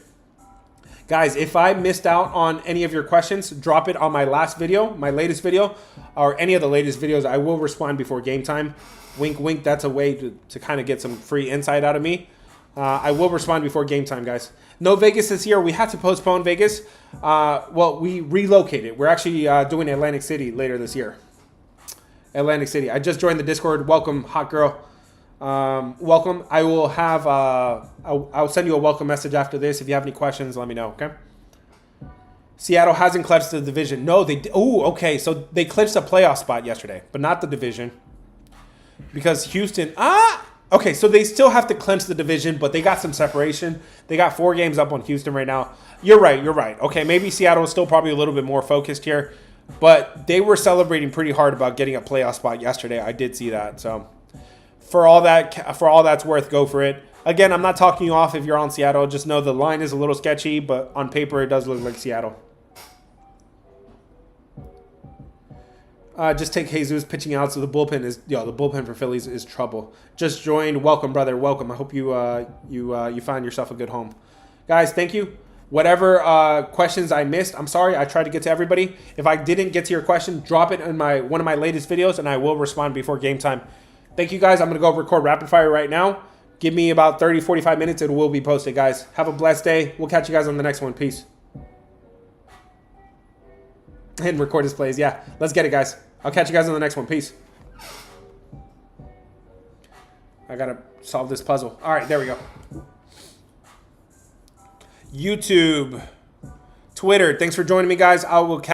Guys, if I missed out on any of your questions, drop it on my latest video, or any of the latest videos. I will respond before game time. Wink, wink. That's a way to kind of get some free insight out of me. I will respond before game time, guys. No Vegas this year. We had to postpone Vegas. Well, we relocated. We're actually doing Atlantic City later this year. Atlantic City. I just joined the Discord. Welcome, hot girl. Welcome. I will have. I'll send you a welcome message after this. If you have any questions, let me know. Okay. Seattle hasn't clinched the division. No, they. Oh, okay. So they clinched a playoff spot yesterday, but not the division because Houston. Okay, so they still have to clinch the division, but they got some separation. They got 4 games up on Houston right now. You're right. Okay, maybe Seattle is still probably a little bit more focused here, but they were celebrating pretty hard about getting a playoff spot yesterday. I did see that. So for all that's worth, go for it. Again, I'm not talking you off if you're on Seattle. Just know the line is a little sketchy, but on paper it does look like Seattle. Just take Jesus pitching out, so the bullpen for Phillies is trouble. Just joined. Welcome, brother. Welcome. I hope you find yourself a good home. Guys, thank you. Whatever questions I missed, I'm sorry. I tried to get to everybody. If I didn't get to your question, drop it in one of my latest videos, and I will respond before game time. Thank you, guys. I'm going to go record rapid fire right now. Give me about 30, 45 minutes. It will be posted, guys. Have a blessed day. We'll catch you guys on the next one. Peace. And record his plays. Yeah, let's get it, guys. I'll catch you guys on the next one. Peace. I got to solve this puzzle. All right, there we go. YouTube, Twitter. Thanks for joining me, guys. I will catch